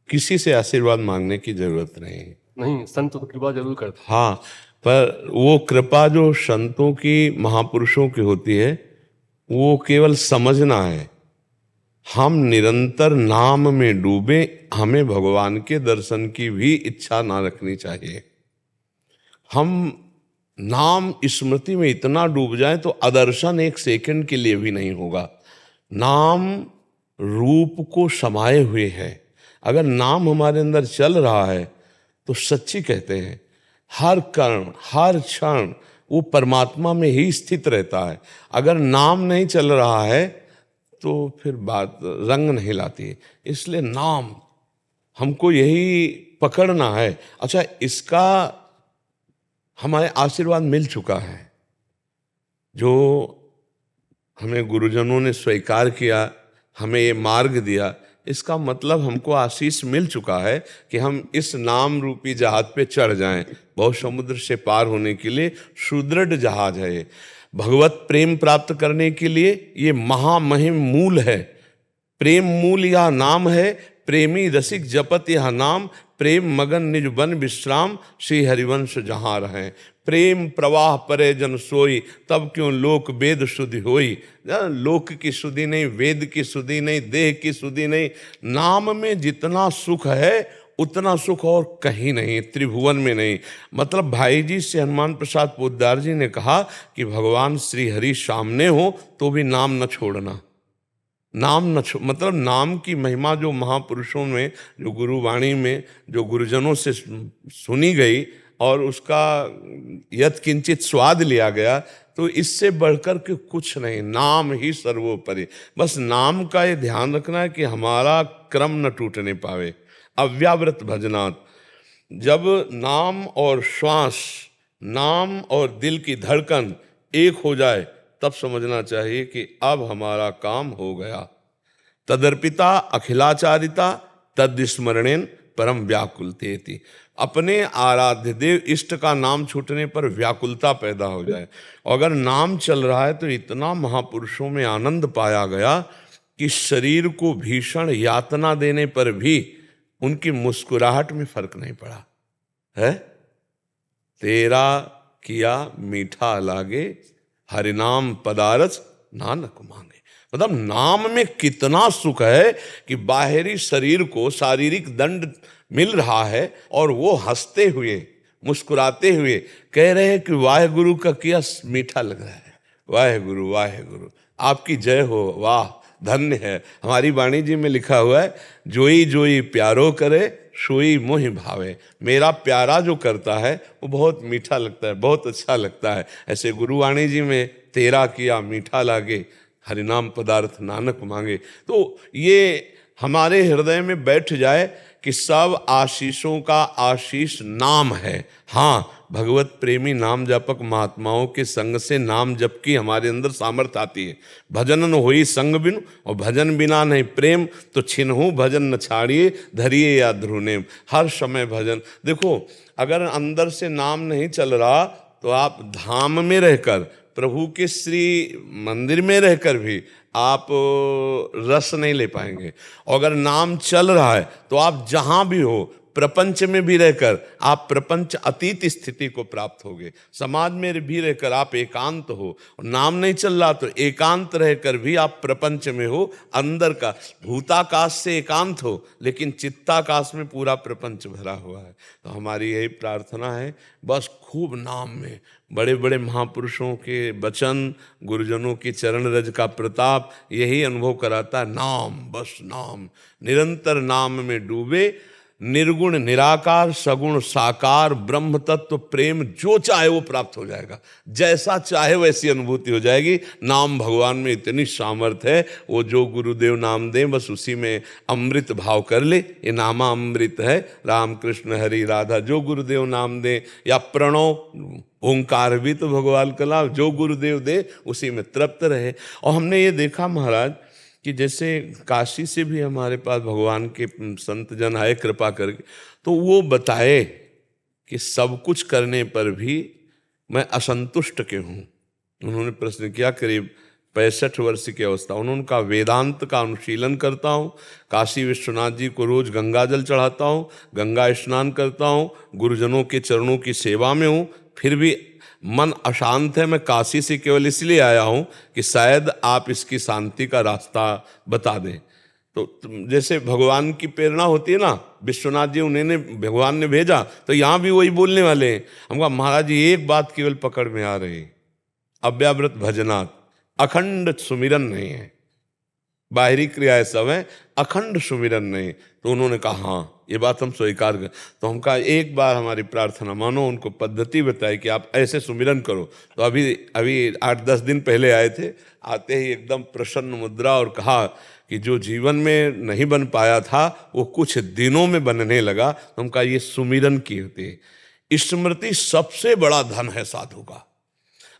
किसी से आशीर्वाद मांगने की जरूरत नहीं, संत तो कृपा जरूर करते। हाँ, पर वो कृपा जो संतों की महापुरुषों की होती है वो केवल समझना है। हम निरंतर नाम में डूबे, हमें भगवान के दर्शन की भी इच्छा ना रखनी चाहिए। हम नाम स्मृति में इतना डूब जाए तो अदर्शन एक सेकंड के लिए भी नहीं होगा। नाम रूप को समाये हुए है। अगर नाम हमारे अंदर चल रहा है तो सच्ची कहते हैं हर कर्ण हर क्षण वो परमात्मा में ही स्थित रहता है। अगर नाम नहीं चल रहा है तो फिर बात रंग नहीं लाती है। इसलिए नाम हमको यही पकड़ना है। अच्छा, इसका हमारे आशीर्वाद मिल चुका है, जो हमें गुरुजनों ने स्वीकार किया, हमें ये मार्ग दिया, इसका मतलब हमको आशीष मिल चुका है कि हम इस नाम रूपी जहाज पे चढ़ जाएं। बहुत समुद्र से पार होने के लिए सुदृढ़ जहाज है ये। भगवत प्रेम प्राप्त करने के लिए ये महामहिम मूल है। प्रेम मूल यह नाम है, प्रेमी रसिक जपत यह नाम, प्रेम मगन निज बन विश्राम, श्री हरिवंश जहाँ रहें। प्रेम प्रवाह परे जन सोई, तब क्यों लोक वेद शुद्धि होई। लोक की शुद्धि नहीं, वेद की शुद्धि नहीं, देह की शुद्धि नहीं। नाम में जितना सुख है उतना सुख और कहीं नहीं, त्रिभुवन में नहीं। मतलब भाई जी से हनुमान प्रसाद पोद्दार जी ने कहा कि भगवान श्री हरि सामने हो तो भी नाम न छोड़ना। नाम न मतलब नाम की महिमा जो महापुरुषों में, जो गुरुवाणी में, जो गुरुजनों से सुनी गई और उसका यत् किंचित स्वाद लिया गया, तो इससे बढ़कर के कुछ नहीं। नाम ही सर्वोपरि। बस नाम का ये ध्यान रखना है कि हमारा क्रम न टूटने पावे। अव्यावृत भजनात्, जब नाम और श्वास, नाम और दिल की धड़कन एक हो जाए तब समझना चाहिए कि अब हमारा काम हो गया। तदर्पिता अखिलाचारिता तद्स्मरणेन परम व्याकुलतेति। अपने आराध्य देव इष्ट का नाम छूटने पर व्याकुलता पैदा हो जाए। और अगर नाम चल रहा है तो इतना महापुरुषों में आनंद पाया गया कि शरीर को भीषण यातना देने पर भी उनकी मुस्कुराहट में फर्क नहीं पड़ा है। तेरा किया मीठा लागे, हरिनाम पदारथ नानक मांगे। मतलब नाम में कितना सुख है कि बाहरी शरीर को शारीरिक दंड मिल रहा है और वो हंसते हुए मुस्कुराते हुए कह रहे हैं कि वाहेगुरु का किया मीठा लग रहा है, वाहेगुरु आपकी जय हो, वाह धन्य है। हमारी वाणी जी में लिखा हुआ है, जोई जोई प्यारो करे सोई मोहि भावे। मेरा प्यारा जो करता है वो बहुत मीठा लगता है, बहुत अच्छा लगता है। ऐसे गुरुवाणी जी में तेरा किया मीठा लागे, हरिनाम पदार्थ नानक मांगे। तो ये हमारे हृदय में बैठ जाए कि सब आशीषों का आशीष नाम है। हाँ, भगवत प्रेमी नाम जपक महात्माओं के संग से नाम जप की हमारे अंदर सामर्थ आती है। भजन न होई संग बिनु, और भजन बिना नहीं प्रेम, तो छिन्हु भजन न छाड़िए, धरिए या ध्रुनेम। हर समय भजन। देखो, अगर अंदर से नाम नहीं चल रहा तो आप धाम में रहकर, प्रभु के श्री मंदिर में रहकर भी आप रस नहीं ले पाएंगे। और अगर नाम चल रहा है तो आप जहां भी हो, प्रपंच में भी रहकर आप प्रपंच अतीत स्थिति को प्राप्त होगे। समाज में भी रहकर आप एकांत हो, नाम नहीं चल रहा तो एकांत रहकर भी आप प्रपंच में हो, अंदर का भूताकाश से एकांत हो, लेकिन चित्ताकाश में पूरा प्रपंच भरा हुआ है। तो हमारी यही प्रार्थना है, बस खूब नाम में बड़े बड़े महापुरुषों के वचन, गुरुजनों की चरण रज का प्रताप यही अनुभव कराता है। नाम, बस नाम, निरंतर नाम में डूबे, निर्गुण निराकार सगुण साकार ब्रह्म तत्व प्रेम जो चाहे वो प्राप्त हो जाएगा। जैसा चाहे वैसी अनुभूति हो जाएगी। नाम भगवान में इतनी सामर्थ्य है, वो जो गुरुदेव नाम दें बस उसी में अमृत भाव कर ले। ये नामा अमृत है, राम कृष्ण हरि राधा, जो गुरुदेव नाम दें, या प्रणव ओंकार भी तो भगवान कला, जो गुरुदेव दे उसी में तृप्त रहे। और हमने ये देखा महाराज कि जैसे काशी से भी हमारे पास भगवान के संत जन आए कृपा करके, तो वो बताए कि सब कुछ करने पर भी मैं असंतुष्ट क्यों हूँ। उन्होंने प्रश्न किया, करीब 65 वर्ष की अवस्था। उन्होंने कहा, वेदांत का अनुशीलन करता हूँ, काशी विश्वनाथ जी को रोज गंगा जल चढ़ाता हूँ, गंगा स्नान करता हूँ, गुरुजनों के चरणों की सेवा में हूँ, फिर भी मन अशांत है। मैं काशी से केवल इसलिए आया हूँ कि शायद आप इसकी शांति का रास्ता बता दें। तो जैसे भगवान की प्रेरणा होती है ना, विश्वनाथ जी उन्हें भगवान ने भेजा, तो यहाँ भी वही बोलने वाले हैं। हम कहा, महाराज जी एक बात केवल पकड़ में आ रही, अव्याव्रत भजनात्, अखंड सुमिरन नहीं है, बाहरी क्रियाएं सब हैं, अखंड सुमिरन नहीं। तो उन्होंने कहा, हाँ ये बात हम स्वीकार कर। तो हम कहा, एक बार हमारी प्रार्थना मानो, उनको पद्धति बताई कि आप ऐसे सुमिरन करो। तो अभी 8-10 दिन पहले आए थे, आते ही एकदम प्रसन्न मुद्रा और कहा कि जो जीवन में नहीं बन पाया था वो कुछ दिनों में बनने लगा। तो हम कहा, ये सुमिरन की होती है। स्मृति सबसे बड़ा धन है साधु का।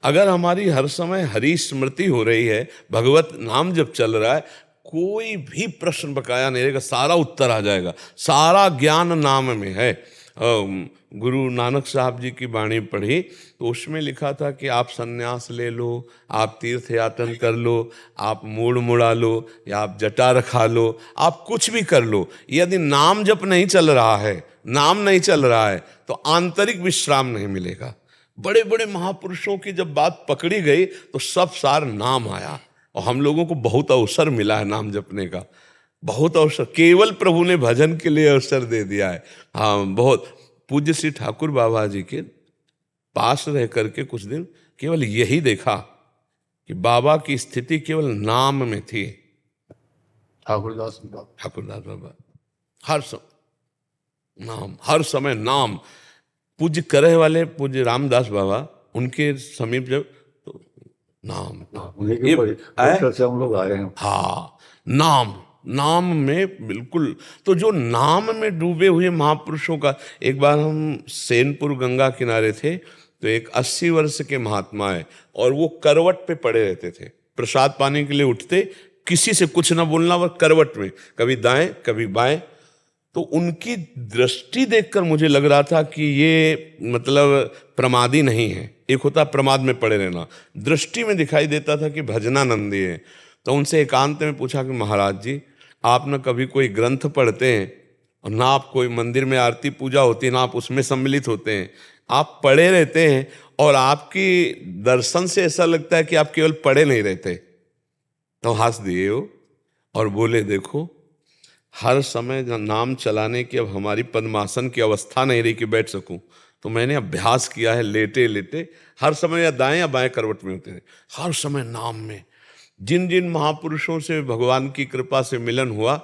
अगर हमारी हर समय हरि स्मृति हो रही है, भगवत नाम जब चल रहा है, कोई भी प्रश्न बकाया नहीं रहेगा, सारा उत्तर आ जाएगा। सारा ज्ञान नाम में है। गुरु नानक साहब जी की वाणी पढ़ी तो उसमें लिखा था कि आप सन्यास ले लो, आप तीर्थ यातन कर लो, आप मूड़ मुड़ा लो, या आप जटा रखा लो, आप कुछ भी कर लो, यदि नाम जप नहीं चल रहा है, नाम नहीं चल रहा है, तो आंतरिक विश्राम नहीं मिलेगा। बड़े बड़े महापुरुषों की जब बात पकड़ी गई तो सब सार नाम आया। और हम लोगों को बहुत अवसर मिला है नाम जपने का, बहुत अवसर, केवल प्रभु ने भजन के लिए अवसर दे दिया है। हाँ, बहुत। पूज्य श्री ठाकुर बाबा जी के पास रह करके कुछ दिन केवल यही देखा कि बाबा की स्थिति केवल नाम में थी। ठाकुरदास बाबा हर समय नाम, हर समय नाम। पूज्य करे वाले पूज्य रामदास बाबा, उनके समीप जब तो नाम, हम लोग आए हैं। हाँ, नाम में बिल्कुल। तो जो नाम में डूबे हुए महापुरुषों का, एक बार हम सेनपुर गंगा किनारे थे तो एक 80 वर्ष के महात्मा है और वो करवट पे पड़े रहते थे। प्रसाद पाने के लिए उठते, किसी से कुछ ना बोलना, वो करवट में, कभी दाएं कभी बाएं। तो उनकी दृष्टि देखकर मुझे लग रहा था कि ये मतलब प्रमादी नहीं है। एक होता प्रमाद में पड़े रहना, दृष्टि में दिखाई देता था कि भजनानंदी है। तो उनसे एकांत में पूछा कि महाराज जी, आप ना कभी कोई ग्रंथ पढ़ते हैं और ना आप कोई मंदिर में आरती पूजा होती है, ना आप उसमें सम्मिलित होते हैं, आप पढ़े रहते हैं और आपकी दर्शन से ऐसा लगता है कि आप केवल पढ़े नहीं रहते। तो हंस दिए हो और बोले देखो हर समय नाम चलाने की अब हमारी पद्मासन की अवस्था नहीं रही कि बैठ सकूं, तो मैंने अभ्यास किया है लेटे लेटे, हर समय या दाएं या बाएं करवट में होते थे, हर समय नाम में। जिन जिन महापुरुषों से भगवान की कृपा से मिलन हुआ,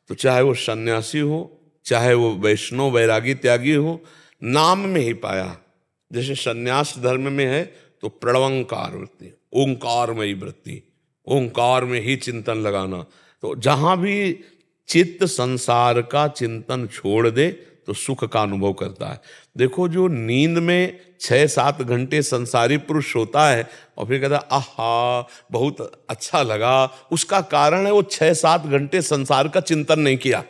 तो चाहे वो सन्यासी हो, चाहे वो वैष्णव वैरागी त्यागी हो, नाम में ही पाया। जैसे सन्यास धर्म में है तो प्रणवंकार वृत्ति, ओंकारमयी वृत्ति, ओंकार में ही चिंतन लगाना। तो जहां भी चित्त संसार का चिंतन छोड़ दे तो सुख का अनुभव करता है। देखो जो नींद में 6-7 घंटे संसारी पुरुष सोता है और फिर कहता है आहा बहुत अच्छा लगा, उसका कारण है वो 6-7 घंटे संसार का चिंतन नहीं किया।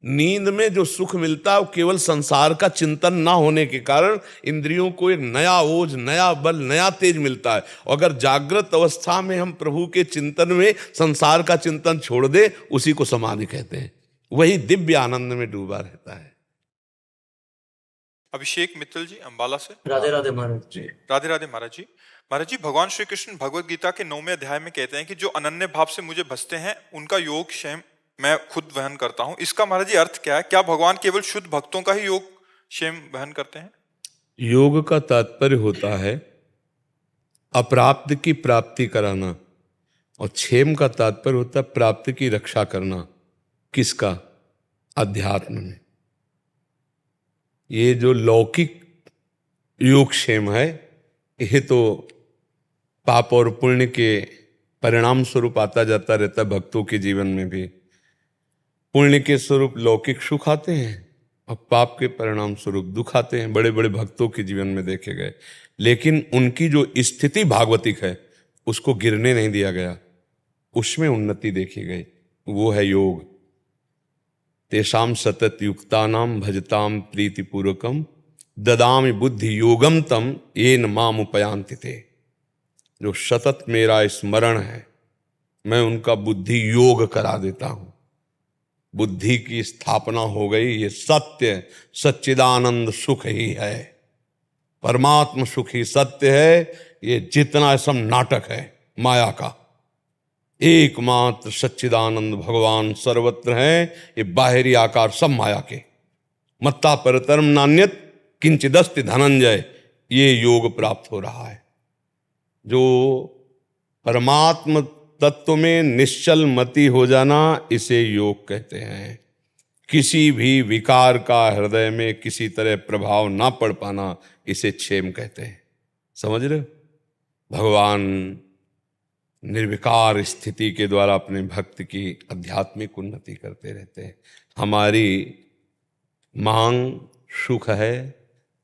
नींद में जो सुख मिलता है वो केवल संसार का चिंतन ना होने के कारण इंद्रियों को एक नया ओज, नया बल, नया तेज मिलता है। अगर जागृत अवस्था में हम प्रभु के चिंतन में संसार का चिंतन छोड़ दे, उसी को समाधि कहते हैं। वही दिव्य आनंद में डूबा रहता है। अभिषेक मित्तल जी अंबाला से। राधे राधे महाराज जी। राधे राधे महाराज जी। महाराज जी, भगवान श्री कृष्ण भगवद गीता के 9वें अध्याय में कहते हैं कि जो अनन्य भाव से मुझे भजते हैं उनका योग स्वयं मैं खुद वहन करता हूं। इसका महाराज जी अर्थ क्या है? क्या भगवान केवल शुद्ध भक्तों का ही योग स्वयं वहन करते हैं? योग का तात्पर्य होता है अप्राप्त की प्राप्ति कराना, और क्षेम का तात्पर्य होता है प्राप्ति की रक्षा करना। किसका? अध्यात्म में। ये जो लौकिक योग क्षेम है, ये तो पाप और पुण्य के परिणाम स्वरूप आता जाता रहता है भक्तों के जीवन में भी। पुण्य के स्वरूप लौकिक सुख आते हैं और पाप के परिणाम स्वरूप दुख आते हैं। बड़े बड़े भक्तों के जीवन में देखे गए, लेकिन उनकी जो स्थिति भागवतिक है उसको गिरने नहीं दिया गया, उसमें उन्नति देखी गई। वो है योग। तेषाम सतत युक्तानाम भजताम प्रीतिपूर्वकम ददामि बुद्धि योगम तम येन माम उपयांति ते। जो सतत मेरा स्मरण है, मैं उनका बुद्धि योग करा देता हूं। बुद्धि की स्थापना हो गई। ये सत्य सच्चिदानंद सुख ही है, परमात्म सुख ही सत्य है। ये जितना सब नाटक है माया का, एकमात्र सच्चिदानंद भगवान सर्वत्र है। ये बाहरी आकार सब माया के। मत्ता परतरम नान्यत किंचिदस्ति धनंजय, ये योग प्राप्त हो रहा है। जो परमात्म तत्व में निश्चल मति हो जाना, इसे योग कहते हैं। किसी भी विकार का हृदय में किसी तरह प्रभाव ना पड़ पाना, इसे क्षेम कहते हैं। समझ रहे हो? भगवान निर्विकार स्थिति के द्वारा अपने भक्त की आध्यात्मिक उन्नति करते रहते हैं। हमारी मांग सुख है,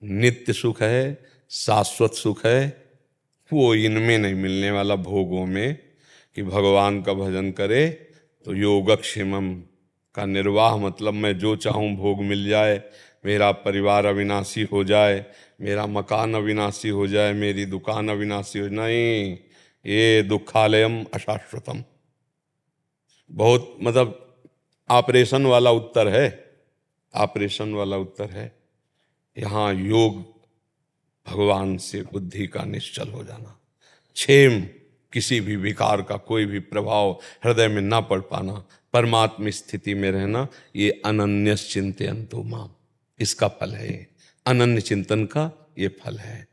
नित्य सुख है, शाश्वत सुख है। वो इनमें नहीं मिलने वाला, भोगों में, कि भगवान का भजन करे तो योगक्षेमम का निर्वाह, मतलब मैं जो चाहूँ भोग मिल जाए, मेरा परिवार अविनाशी हो जाए, मेरा मकान अविनाशी हो जाए, मेरी दुकान अविनाशी हो। नहीं, ये दुखालयम अशाश्वतम। बहुत मतलब ऑपरेशन वाला उत्तर है, ऑपरेशन वाला उत्तर है। यहाँ योग भगवान से बुद्धि का निश्चल हो जाना, क्षेम, किसी भी विकार का कोई भी प्रभाव हृदय में ना पड़ पाना, परमात्म स्थिति में रहना, ये अनन्यस चिंतयन्तु माम, इसका फल है। ये अनन्य चिंतन का ये फल है।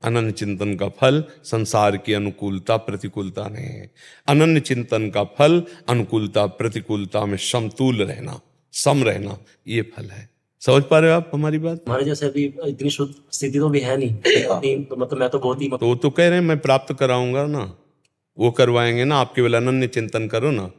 अनन्य चिंतन का फल संसार की अनुकूलता प्रतिकूलता नहीं है। अनन्य चिंतन का फल अनुकूलता प्रतिकूलता में समतुल रहना, सम रहना, ये फल है। समझ पा रहे हो आप हमारी बात? हमारे जैसे अभी इतनी शुद्ध स्थिति तो भी है नहीं, तो मतलब मैं तो बहुत ही तो वो तो कह रहे हैं मैं प्राप्त कराऊंगा ना, वो करवाएंगे ना। आप केवल अनन्य चिंतन करो ना।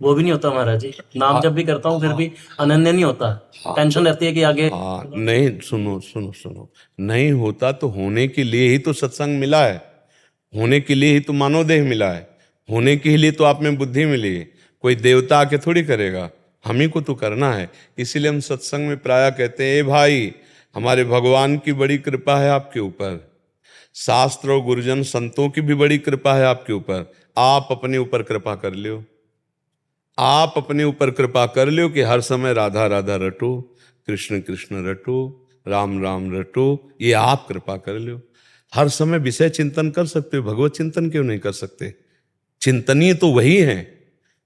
वो भी नहीं होता महाराज जी। नाम जब भी करता हूँ फिर भी अनन्य नहीं होता। टेंशन रहती है कि आगे। हाँ, नहीं, सुनो सुनो सुनो, नहीं होता तो होने के लिए ही तो सत्संग मिला है, होने के लिए ही तो मानव देह मिला है, होने के लिए तो आप में बुद्धि मिली है। कोई देवता आके थोड़ी करेगा, हम ही को तो करना है। इसीलिए हम सत्संग में प्रायः कहते हैं, ए भाई, हमारे भगवान की बड़ी कृपा है आपके ऊपर, शास्त्र और गुरुजन संतों की भी बड़ी कृपा है आपके ऊपर। आप अपने ऊपर कृपा कर लो, आप अपने ऊपर कृपा कर लो कि हर समय राधा राधा रटो, कृष्ण कृष्ण रटो, राम राम रटो, ये आप कृपा कर लो। हर समय विषय चिंतन कर सकते हो, भगवत चिंतन क्यों नहीं कर सकते? चिंतनीय तो वही है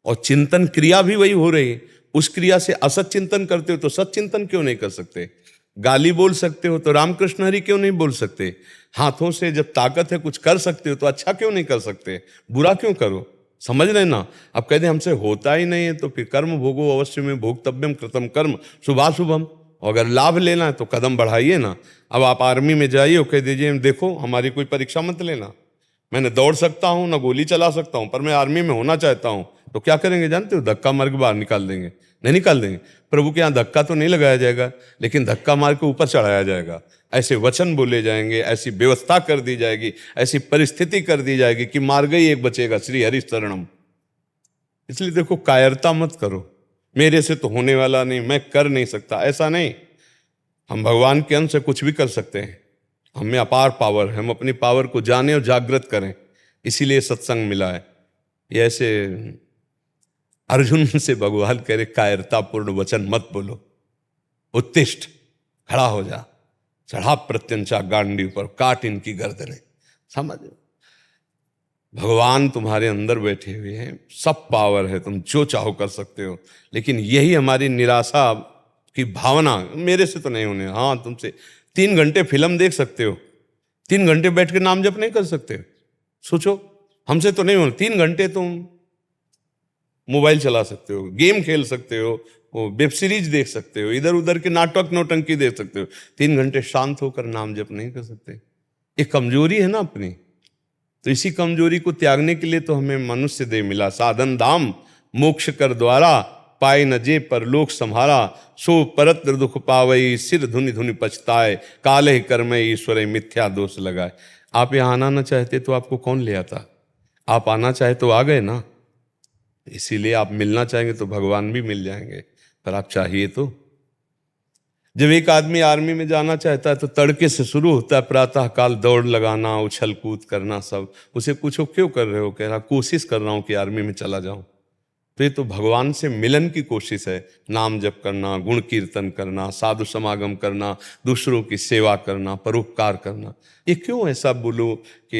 और चिंतन क्रिया भी वही हो रही है। उस क्रिया से असत चिंतन करते हो तो सत चिंतन क्यों नहीं कर सकते? गाली बोल सकते हो तो रामकृष्ण हरि क्यों नहीं बोल सकते? हाथों से जब ताकत है कुछ कर सकते हो तो अच्छा क्यों नहीं कर सकते? बुरा क्यों करो? समझ रहे ना? अब कहते हमसे होता ही नहीं है तो फिर कर्म भोगो अवश्य में भोक्तव्यम कृतम कर्म शुभाशुभम। अगर लाभ लेना है तो कदम बढ़ाइए ना। अब आप आर्मी में जाइए और कह दीजिए देखो हमारी कोई परीक्षा मत लेना, मैंने दौड़ सकता हूं ना गोली चला सकता हूं पर मैं आर्मी में होना चाहता हूं, तो क्या करेंगे जानते हो? धक्का मार के बाहर निकाल देंगे। नहीं निकाल देंगे? प्रभु के यहाँ धक्का तो नहीं लगाया जाएगा, लेकिन धक्का मार के ऊपर चढ़ाया जाएगा। ऐसे वचन बोले जाएंगे, ऐसी व्यवस्था कर दी जाएगी, ऐसी परिस्थिति कर दी जाएगी कि मार गई एक बचेगा, श्री हरि शरणम। इसलिए देखो कायरता मत करो, मेरे से तो होने वाला नहीं, मैं कर नहीं सकता, ऐसा नहीं। हम भगवान के अंश से कुछ भी कर सकते हैं, हमें अपार पावर है, हम अपनी पावर को जाने और जागृत करें, इसीलिए सत्संग मिला है। ये ऐसे अर्जुन से भगवान कह रहे कायरतापूर्ण वचन मत बोलो, उत्तिष्ठ, खड़ा हो जा, चढ़ा प्रत्यंचा गांडी पर, काट इनकी गर्दनें। समझ, भगवान तुम्हारे अंदर बैठे हुए हैं, सब पावर है, तुम जो चाहो कर सकते हो। लेकिन यही हमारी निराशा की भावना, मेरे से तो नहीं होने। हाँ, तुमसे 3 घंटे फिल्म देख सकते हो, 3 घंटे बैठ के नाम जप नहीं कर सकते? सोचो, हमसे तो नहीं होना। 3 घंटे तुम मोबाइल चला सकते हो, गेम खेल सकते हो, वेब सीरीज देख सकते हो, इधर उधर के नाटक नौटंकी देख सकते हो। 3 घंटे शांत होकर नाम जप नहीं कर सकते? ये कमजोरी है ना अपनी। तो इसी कमजोरी को त्यागने के लिए तो हमें मनुष्य देह मिला। साधन धाम मोक्ष कर द्वारा, पाए न जे परलोक संहारा, सो परत्र दुख पावई, सिर धुनि धुनि पछताए, काले कर्म ईश्वर मिथ्या दोष लगाए। आप यहाँ आना न चाहते तो आपको कौन ले आता? आप आना चाहे तो आ गए ना। इसीलिए आप मिलना चाहेंगे तो भगवान भी मिल जाएंगे, पर आप चाहिए तो। जब एक आदमी आर्मी में जाना चाहता है तो तड़के से शुरू होता है, प्रातः काल दौड़ लगाना, उछल कूद करना सब। उसे पूछो क्यों कर रहे हो? कह रहा कोशिश कर रहा हूं कि आर्मी में चला जाऊं। तो ये तो भगवान से मिलन की कोशिश है। नाम जप करना, गुण कीर्तन करना, साधु समागम करना, दूसरों की सेवा करना, परोपकार करना। ये क्यों ऐसा बोलो कि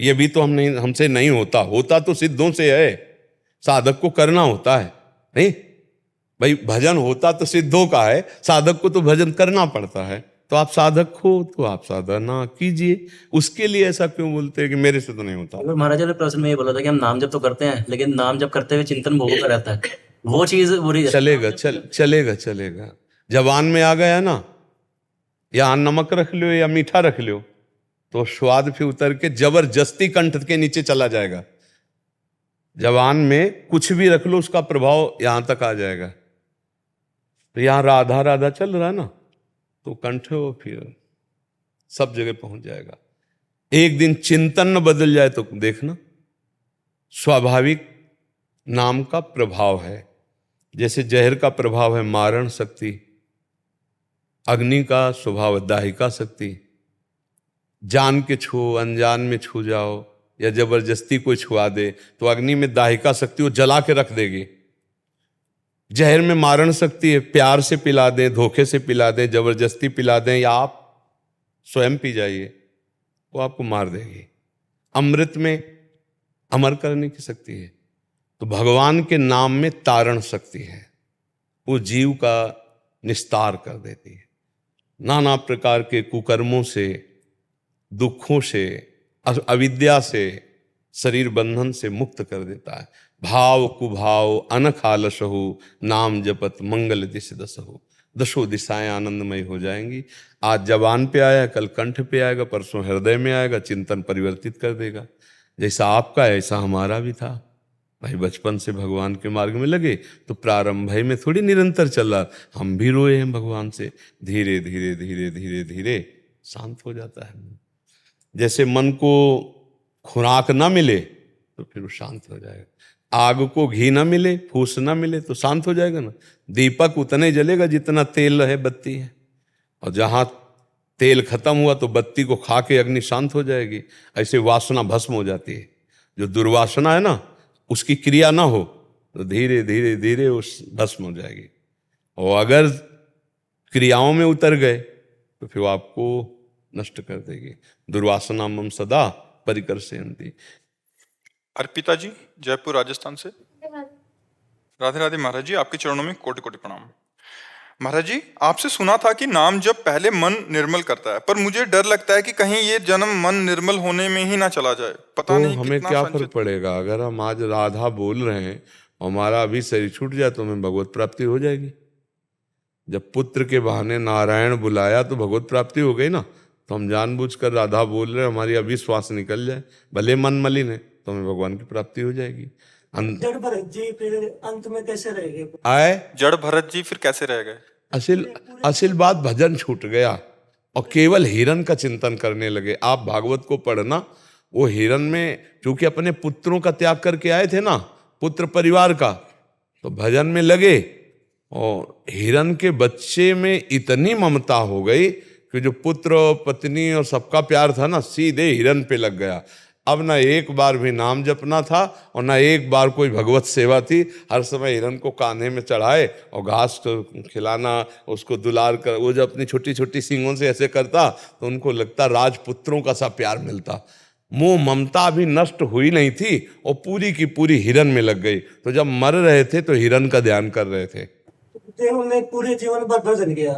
ये भी तो हमसे नहीं होता? होता तो सिद्धों से है, साधक को करना होता है। नहीं भाई, भजन होता तो सिद्धों का है, साधक को तो भजन करना पड़ता है। तो आप साधक हो तो आप साधना कीजिए। उसके लिए ऐसा क्यों बोलते हैं कि मेरे से तो नहीं होता? अगर महाराज ने प्रश्न में ये बोला था कि हम नाम जप तो करते हैं, लेकिन नाम जप करते हुए चिंतन भोगों का रहता है, वो चीज बुरी है। चलेगा। जबान में आ गया ना, या नमक रख लो या मीठा रख लो, तो स्वाद फिर उतर के जबरदस्ती कंठ के नीचे चला जाएगा। जबान में कुछ भी रख लो, उसका प्रभाव यहां तक आ जाएगा। तो यहां राधा राधा चल रहा ना, तो कंठ फिर सब जगह पहुंच जाएगा। एक दिन चिंतन न बदल जाए तो देखना, स्वाभाविक नाम का प्रभाव है। जैसे जहर का प्रभाव है मारण शक्ति, अग्नि का स्वभाव है दाहिका शक्ति। जान के छू, अनजान में छू जाओ या जबरदस्ती कोई छुआ दे तो अग्नि में दाहिका शक्ति वो जला के रख देगी। जहर में मारण शक्ति है, प्यार से पिला दें, धोखे से पिला दें, जबरदस्ती पिला दें, या आप स्वयं पी जाइए, वो आपको मार देगी। अमृत में अमर करने की शक्ति है। तो भगवान के नाम में तारण शक्ति है, वो जीव का निस्तार कर देती है। नाना प्रकार के कुकर्मों से, दुखों से, अविद्या से, शरीर बंधन से मुक्त कर देता है। भाव कुभाव अनख आलसहु, नाम जपत मंगल दिश दसहु। दशों दिशाएं आनंदमय हो जाएंगी। आज जबान पे आया, कल कंठ पे आएगा, परसों हृदय में आएगा, चिंतन परिवर्तित कर देगा। जैसा आपका है ऐसा हमारा भी था। भाई बचपन से भगवान के मार्ग में लगे तो प्रारंभ में थोड़ी निरंतर चल रहा, हम भी रोए हैं भगवान से। धीरे धीरे धीरे धीरे धीरे शांत हो जाता है। जैसे मन को खुराक ना मिले तो फिर वो शांत हो जाएगा। आग को घी ना मिले, फूस ना मिले तो शांत हो जाएगा ना। दीपक उतने जलेगा जितना तेल है, बत्ती है, और जहां तेल खत्म हुआ तो बत्ती को खा के अग्नि शांत हो जाएगी। ऐसे वासना भस्म हो जाती है। जो दुर्वासना है ना, उसकी क्रिया ना हो तो धीरे धीरे धीरे उस भस्म हो जाएगी। और अगर क्रियाओं में उतर गए तो फिर वो आपको नष्ट कर देगी। दुर्वासना मम सदा परिकर्षयन्ति। अर्पिता जी जयपुर राजस्थान से। राधे राधे महाराज जी, आपके चरणों में कोटि कोटि प्रणाम। महाराज जी, आपसे सुना था कि नाम जब पहले मन निर्मल करता है, पर मुझे डर लगता है कि कहीं ये जन्म मन निर्मल होने में ही ना चला जाए। पता तो नहीं हमें कितना क्या संचित- फर्क पड़ेगा? अगर हम आज राधा बोल रहे हैं, हमारा अभी शरीर छूट जाए तो हमें भगवत प्राप्ति हो जाएगी। जब पुत्र के बहाने नारायण बुलाया तो भगवत प्राप्ति हो गई ना। तो हम जानबूझकर राधा बोल रहे हैं, हमारी अभी श्वास निकल जाए, भले मन मलिन है, तो हमें भगवान की प्राप्ति हो जाएगी। जड़ भरत जी फिर अंत में कैसे रहेंगे? आए जड़ भरत जी फिर कैसे रह गए? असिल बात, भजन छूट गया और केवल हिरन का चिंतन करने लगे। आप भागवत को पढ़ना, वो हिरन में चूंकि अपने पुत्रों का त्याग करके आए थे ना, पुत्र परिवार का, तो भजन में लगे और हिरन के बच्चे में इतनी ममता हो गई कि जो पुत्र पत्नी और सबका प्यार था ना, सीधे हिरन पे लग गया। अब ना एक बार भी नाम जपना था और ना एक बार कोई भगवत सेवा थी। हर समय हिरन को कान्हे में चढ़ाए और घास को खिलाना, उसको दुलार कर, वो जब अपनी छोटी छोटी सींगों से ऐसे करता तो उनको लगता राजपुत्रों का सा प्यार मिलता। मोह ममता अभी नष्ट हुई नहीं थी और पूरी की पूरी हिरन में लग गई। तो जब मर रहे थे तो हिरन का ध्यान कर रहे थे। उन्होंने पूरे जीवन भर भजन किया,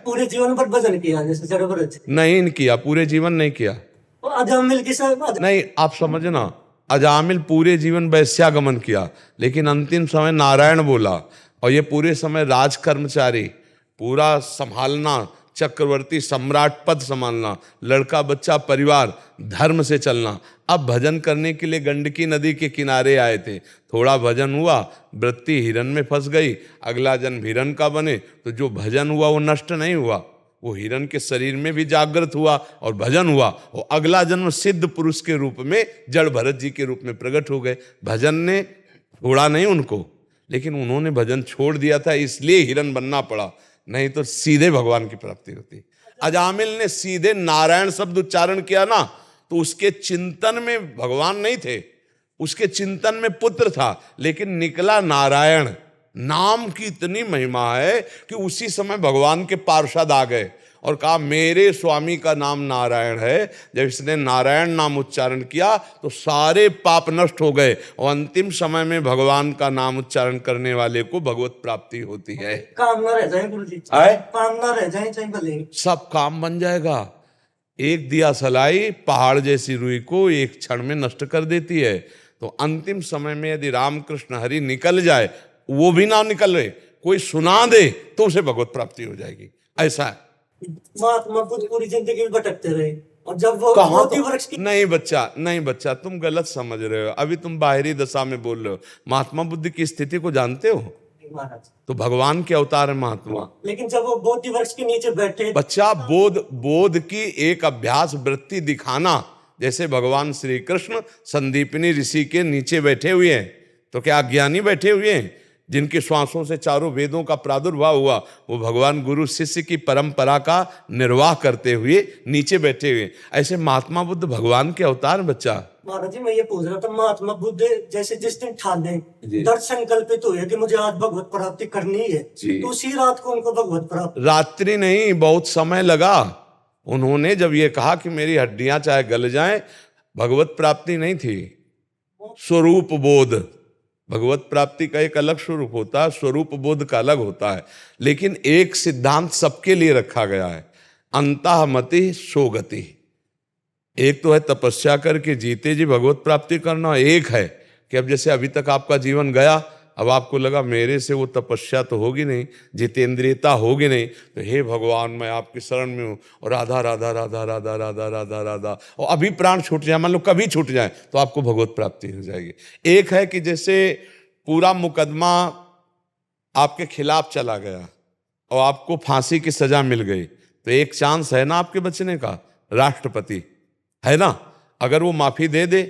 पूरे जीवन भर भजन किया जैसे जड़ भरत जी। नहीं किया, पूरे जीवन नहीं किया। अजामिल के साथ नहीं, आप समझना, अजामिल पूरे जीवन वैश्यागमन किया, लेकिन अंतिम समय नारायण बोला। और ये पूरे समय राज कर्मचारी, पूरा संभालना, चक्रवर्ती सम्राट पद संभालना, लड़का बच्चा परिवार, धर्म से चलना। अब भजन करने के लिए गंडकी नदी के किनारे आए थे, थोड़ा भजन हुआ, वृत्ति हिरन में फंस गई, अगला जन्म हिरन का बने। तो जो भजन हुआ वो नष्ट नहीं हुआ, वो हिरन के शरीर में भी जागृत हुआ और भजन हुआ, और अगला जन्म सिद्ध पुरुष के रूप में जड़ भरत जी के रूप में प्रकट हो गए। भजन ने छोड़ा नहीं उनको, लेकिन उन्होंने भजन छोड़ दिया था, इसलिए हिरन बनना पड़ा, नहीं तो सीधे भगवान की प्राप्ति होती। अजामिल ने सीधे नारायण शब्द उच्चारण किया ना, तो उसके चिंतन में भगवान नहीं थे, उसके चिंतन में पुत्र था, लेकिन निकला नारायण। नाम की इतनी महिमा है कि उसी समय भगवान के पार्षद आ गए और कहा मेरे स्वामी का नाम नारायण है। जब इसने नारायण नाम उच्चारण किया तो सारे पाप नष्ट हो गए और अंतिम समय में भगवान का नाम उच्चारण करने वाले को भगवत प्राप्ति होती है। काम ना रह जाए गुरु जी, आए? काम ना रह जाए चाहे भले, सब काम बन जाएगा। एक दिया सलाई पहाड़ जैसी रुई को एक क्षण में नष्ट कर देती है। तो अंतिम समय में यदि रामकृष्ण हरि निकल जाए, वो भी ना निकल रहे, कोई सुना दे तो उसे भगवत प्राप्ति हो जाएगी। ऐसा है। महात्मा बुद्ध पूरी जिंदगी भटकते रहे और जब वो कहाँ मोती वृक्ष की नहीं बच्चा, तुम गलत समझ रहे हो। अभी तुम बाहरी दशा में बोल रहे हो। महात्मा बुद्ध की स्थिति को जानते हो? महाराज, तो भगवान के अवतार है महात्मा। लेकिन जब वो बोधि वृक्ष के नीचे बैठे, बच्चा, बोध की एक अभ्यास वृत्ति दिखाना, जैसे भगवान श्री कृष्ण संदीपनी ऋषि के नीचे बैठे हुए हैं, तो क्या अज्ञानी बैठे हुए हैं? जिनके श्वासों से चारों वेदों का प्रादुर्भाव हुआ, वो भगवान गुरु शिष्य की परंपरा का निर्वाह करते हुए नीचे बैठे हुए। ऐसे महात्मा बुद्ध भगवान के अवतार। बच्चा महाराज जी मैं ये पूछ रहा था, महात्मा बुद्ध जैसे जिस दिन ठाने दृढ़ संकल्पित हुए कि मुझे आज भगवत प्राप्ति करनी है, तो उसी रात को उनको भगवत प्राप्ति, रात्रि नहीं, बहुत समय लगा। उन्होंने जब ये कहा कि मेरी हड्डियां चाहे गल जाएं, भगवत प्राप्ति नहीं थी, स्वरूप बोध। भगवत प्राप्ति का एक अलग स्वरूप होता है, स्वरूप बोध का अलग होता है। लेकिन एक सिद्धांत सबके लिए रखा गया है, अंतःमति सोगति। एक तो है तपस्या करके जीते जी भगवत प्राप्ति करना, एक है कि अब जैसे अभी तक आपका जीवन गया, अब आपको लगा मेरे से वो तपस्या तो होगी नहीं, जितेंद्रियता होगी नहीं, तो हे भगवान मैं आपकी शरण में हूँ और राधा राधा राधा राधा राधा राधा राधा, और अभी प्राण छूट जाए, मान लो कभी छूट जाए, तो आपको भगवत प्राप्ति हो जाएगी। एक है कि जैसे पूरा मुकदमा आपके खिलाफ चला गया और आपको फांसी की सजा मिल गई, तो एक चांस है ना आपके बचने का, राष्ट्रपति है ना, अगर वो माफी दे दे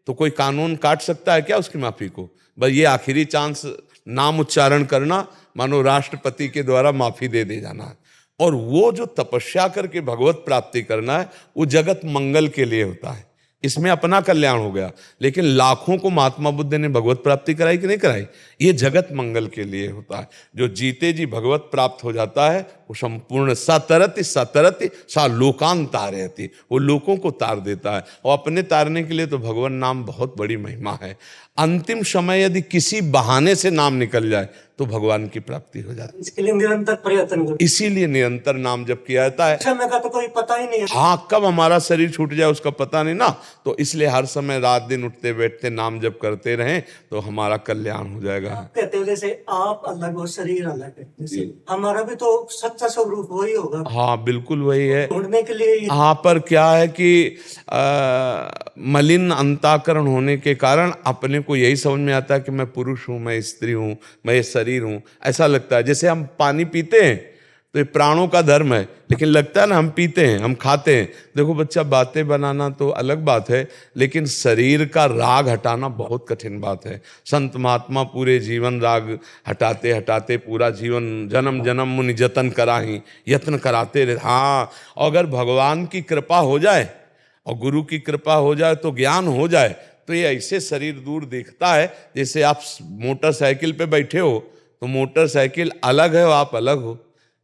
तो कोई कानून काट सकता है क्या उसकी माफी को? बस ये आखिरी चांस नाम उच्चारण करना, मानो राष्ट्रपति के द्वारा माफी दे जाना है। और वो जो तपस्या करके भगवत प्राप्ति करना है, वो जगत मंगल के लिए होता है, इसमें अपना कल्याण हो गया। लेकिन लाखों को महात्मा बुद्ध ने भगवत प्राप्ति कराई कि नहीं कराई? ये जगत मंगल के लिए होता है। जो जीते जी भगवत प्राप्त हो जाता है वो संपूर्ण सतरति सतरति सा लोकान तारयति, वो लोगों को तार देता है। और अपने तारने के लिए तो भगवान नाम बहुत बड़ी महिमा है। अंतिम समय यदि किसी बहाने से नाम निकल जाए तो भगवान की प्राप्ति हो जाती है। इसके लिए निरंतर प्रयत्न करो। इसीलिए निरंतर नाम जप किया जाता है। समय का तो कोई पता ही नहीं है। हाँ, कब हमारा शरीर छूट जाए उसका पता नहीं ना, तो इसलिए हर समय रात दिन उठते बैठते नाम जप करते रहें तो हमारा कल्याण हो जाएगा। कहते हो जैसे आप अलग हो, शरीर अलग है, जैसे हमारा भी तो सच्चा स्वरूप वही होगा। हाँ, बिल्कुल वही है। ढूंढने के लिए यहाँ पर क्या है कि मलिन अंताकरण होने के कारण अपने को यही समझ में आता है कि मैं पुरुष हूँ, मैं स्त्री हूँ, मैं ये शरीर हूँ। ऐसा लगता है जैसे हम पानी पीते हैं तो ये प्राणों का धर्म है, लेकिन लगता है ना हम पीते हैं, हम खाते हैं। देखो बच्चा, बातें बनाना तो अलग बात है, लेकिन शरीर का राग हटाना बहुत कठिन बात है। संत महात्मा पूरे जीवन राग हटाते हटाते पूरा जीवन जन्म जन्म मुनि जतन कराही, यत्न कराते रहे। हाँ, अगर भगवान की कृपा हो जाए और गुरु की कृपा हो जाए तो ज्ञान हो जाए तो ये ऐसे शरीर दूर दिखता है जैसे आप मोटरसाइकिल पे बैठे हो तो मोटरसाइकिल अलग है और आप अलग हो,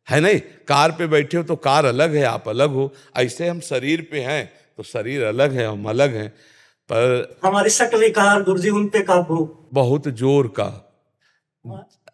है नहीं? कार पे बैठे हो तो कार अलग है, आप अलग हो। ऐसे हम शरीर पे हैं तो शरीर अलग है, हम अलग हैं। पर हमारी शक्ल विकार गुरुजी उन पे काबू, बहुत जोर का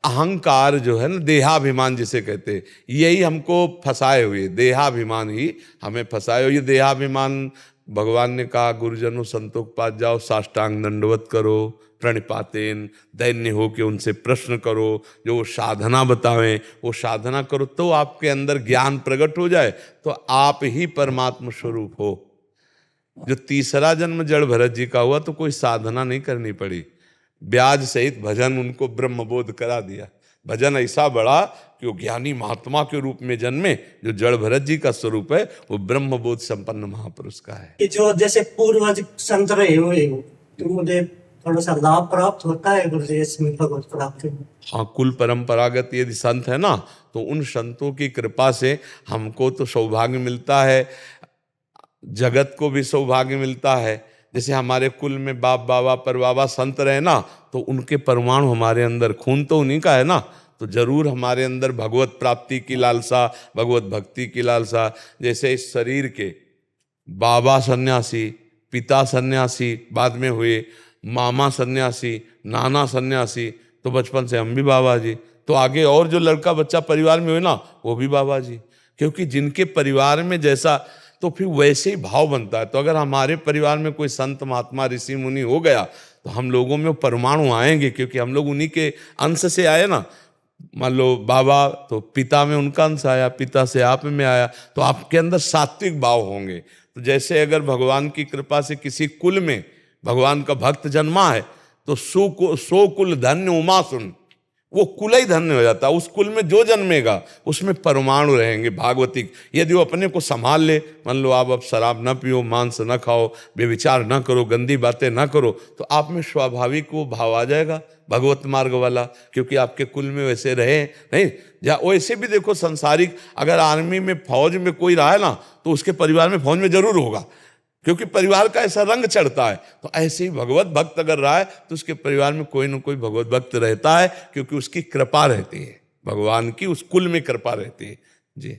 अहंकार जो है ना, देहाभिमान जिसे कहते हैं, यही हमको फंसाए हुए, देहाभिमान ही हमें फंसाए हुए। ये देहाभिमान भगवान ने कहा गुरुजनों संतों के पास जाओ, साष्टांग दंडवत करो, प्रणिपातेन, दैन्य हो के उनसे प्रश्न करो, जो वो साधना बतावें वो साधना करो, तो आपके अंदर ज्ञान प्रकट हो जाए तो आप ही परमात्मा स्वरूप हो। जो तीसरा जन्म जड़ भरत जी का हुआ तो कोई साधना नहीं करनी पड़ी, ब्याज सहित भजन उनको ब्रह्मबोध करा दिया। भजन ऐसा बड़ा कि वो ज्ञानी महात्मा के रूप में जन्मे। जो जड़ भरत जी का स्वरूप है वो ब्रह्मबोध संपन्न महापुरुष का है। कि जो जैसे पूर्वज संत रहे हुए हो, तो मुझे थोड़ा सा लाभ प्राप्त होता है गुरुजी इसमें भगवत प्राप्ति में। हाँ, कुल परंपरागत यदि संत है ना तो उन संतों की कृपा से हमको तो सौभाग्य मिलता है, जगत को भी सौभाग्य मिलता है। जैसे हमारे कुल में बाप बाबा परबाबा संत रहे ना तो उनके परमाणु हमारे अंदर, खून तो उन्हीं का है ना, तो जरूर हमारे अंदर भगवत प्राप्ति की लालसा, भगवत भक्ति की लालसा। जैसे इस शरीर के बाबा सन्यासी, पिता सन्यासी बाद में हुए, मामा सन्यासी, नाना सन्यासी, तो बचपन से हम भी बाबा जी, तो आगे और जो लड़का बच्चा परिवार में हुए ना वो भी बाबा जी। क्योंकि जिनके परिवार में जैसा तो फिर वैसे ही भाव बनता है। तो अगर हमारे परिवार में कोई संत महात्मा ऋषि मुनि हो गया तो हम लोगों में परमाणु आएंगे, क्योंकि हम लोग उन्हीं के अंश से आए ना। मान लो बाबा तो पिता में उनका अंश आया, पिता से आप में आया, तो आपके अंदर सात्विक भाव होंगे। तो जैसे अगर भगवान की कृपा से किसी कुल में भगवान का भक्त जन्मा है तो सो कुल धन्य उमा सुन, वो कुल ही धन्य हो जाता है। उस कुल में जो जन्मेगा उसमें परमाणु रहेंगे भागवतिक। यदि वो अपने को संभाल ले, मान लो आप अब शराब ना पियो, मांस ना खाओ, बेविचार ना करो, गंदी बातें ना करो, तो आप में स्वाभाविक वो भाव आ जाएगा भगवत मार्ग वाला, क्योंकि आपके कुल में वैसे रहे नहीं। या वैसे भी देखो संसारिक, अगर आर्मी में फौज में कोई रहा है ना तो उसके परिवार में फौज में जरूर होगा, क्योंकि परिवार का ऐसा रंग चढ़ता है। तो ऐसे ही भगवत भक्त अगर रहा है तो उसके परिवार में कोई ना कोई भगवत भक्त रहता है, क्योंकि उसकी कृपा रहती है, भगवान की उस कुल में कृपा रहती है जी।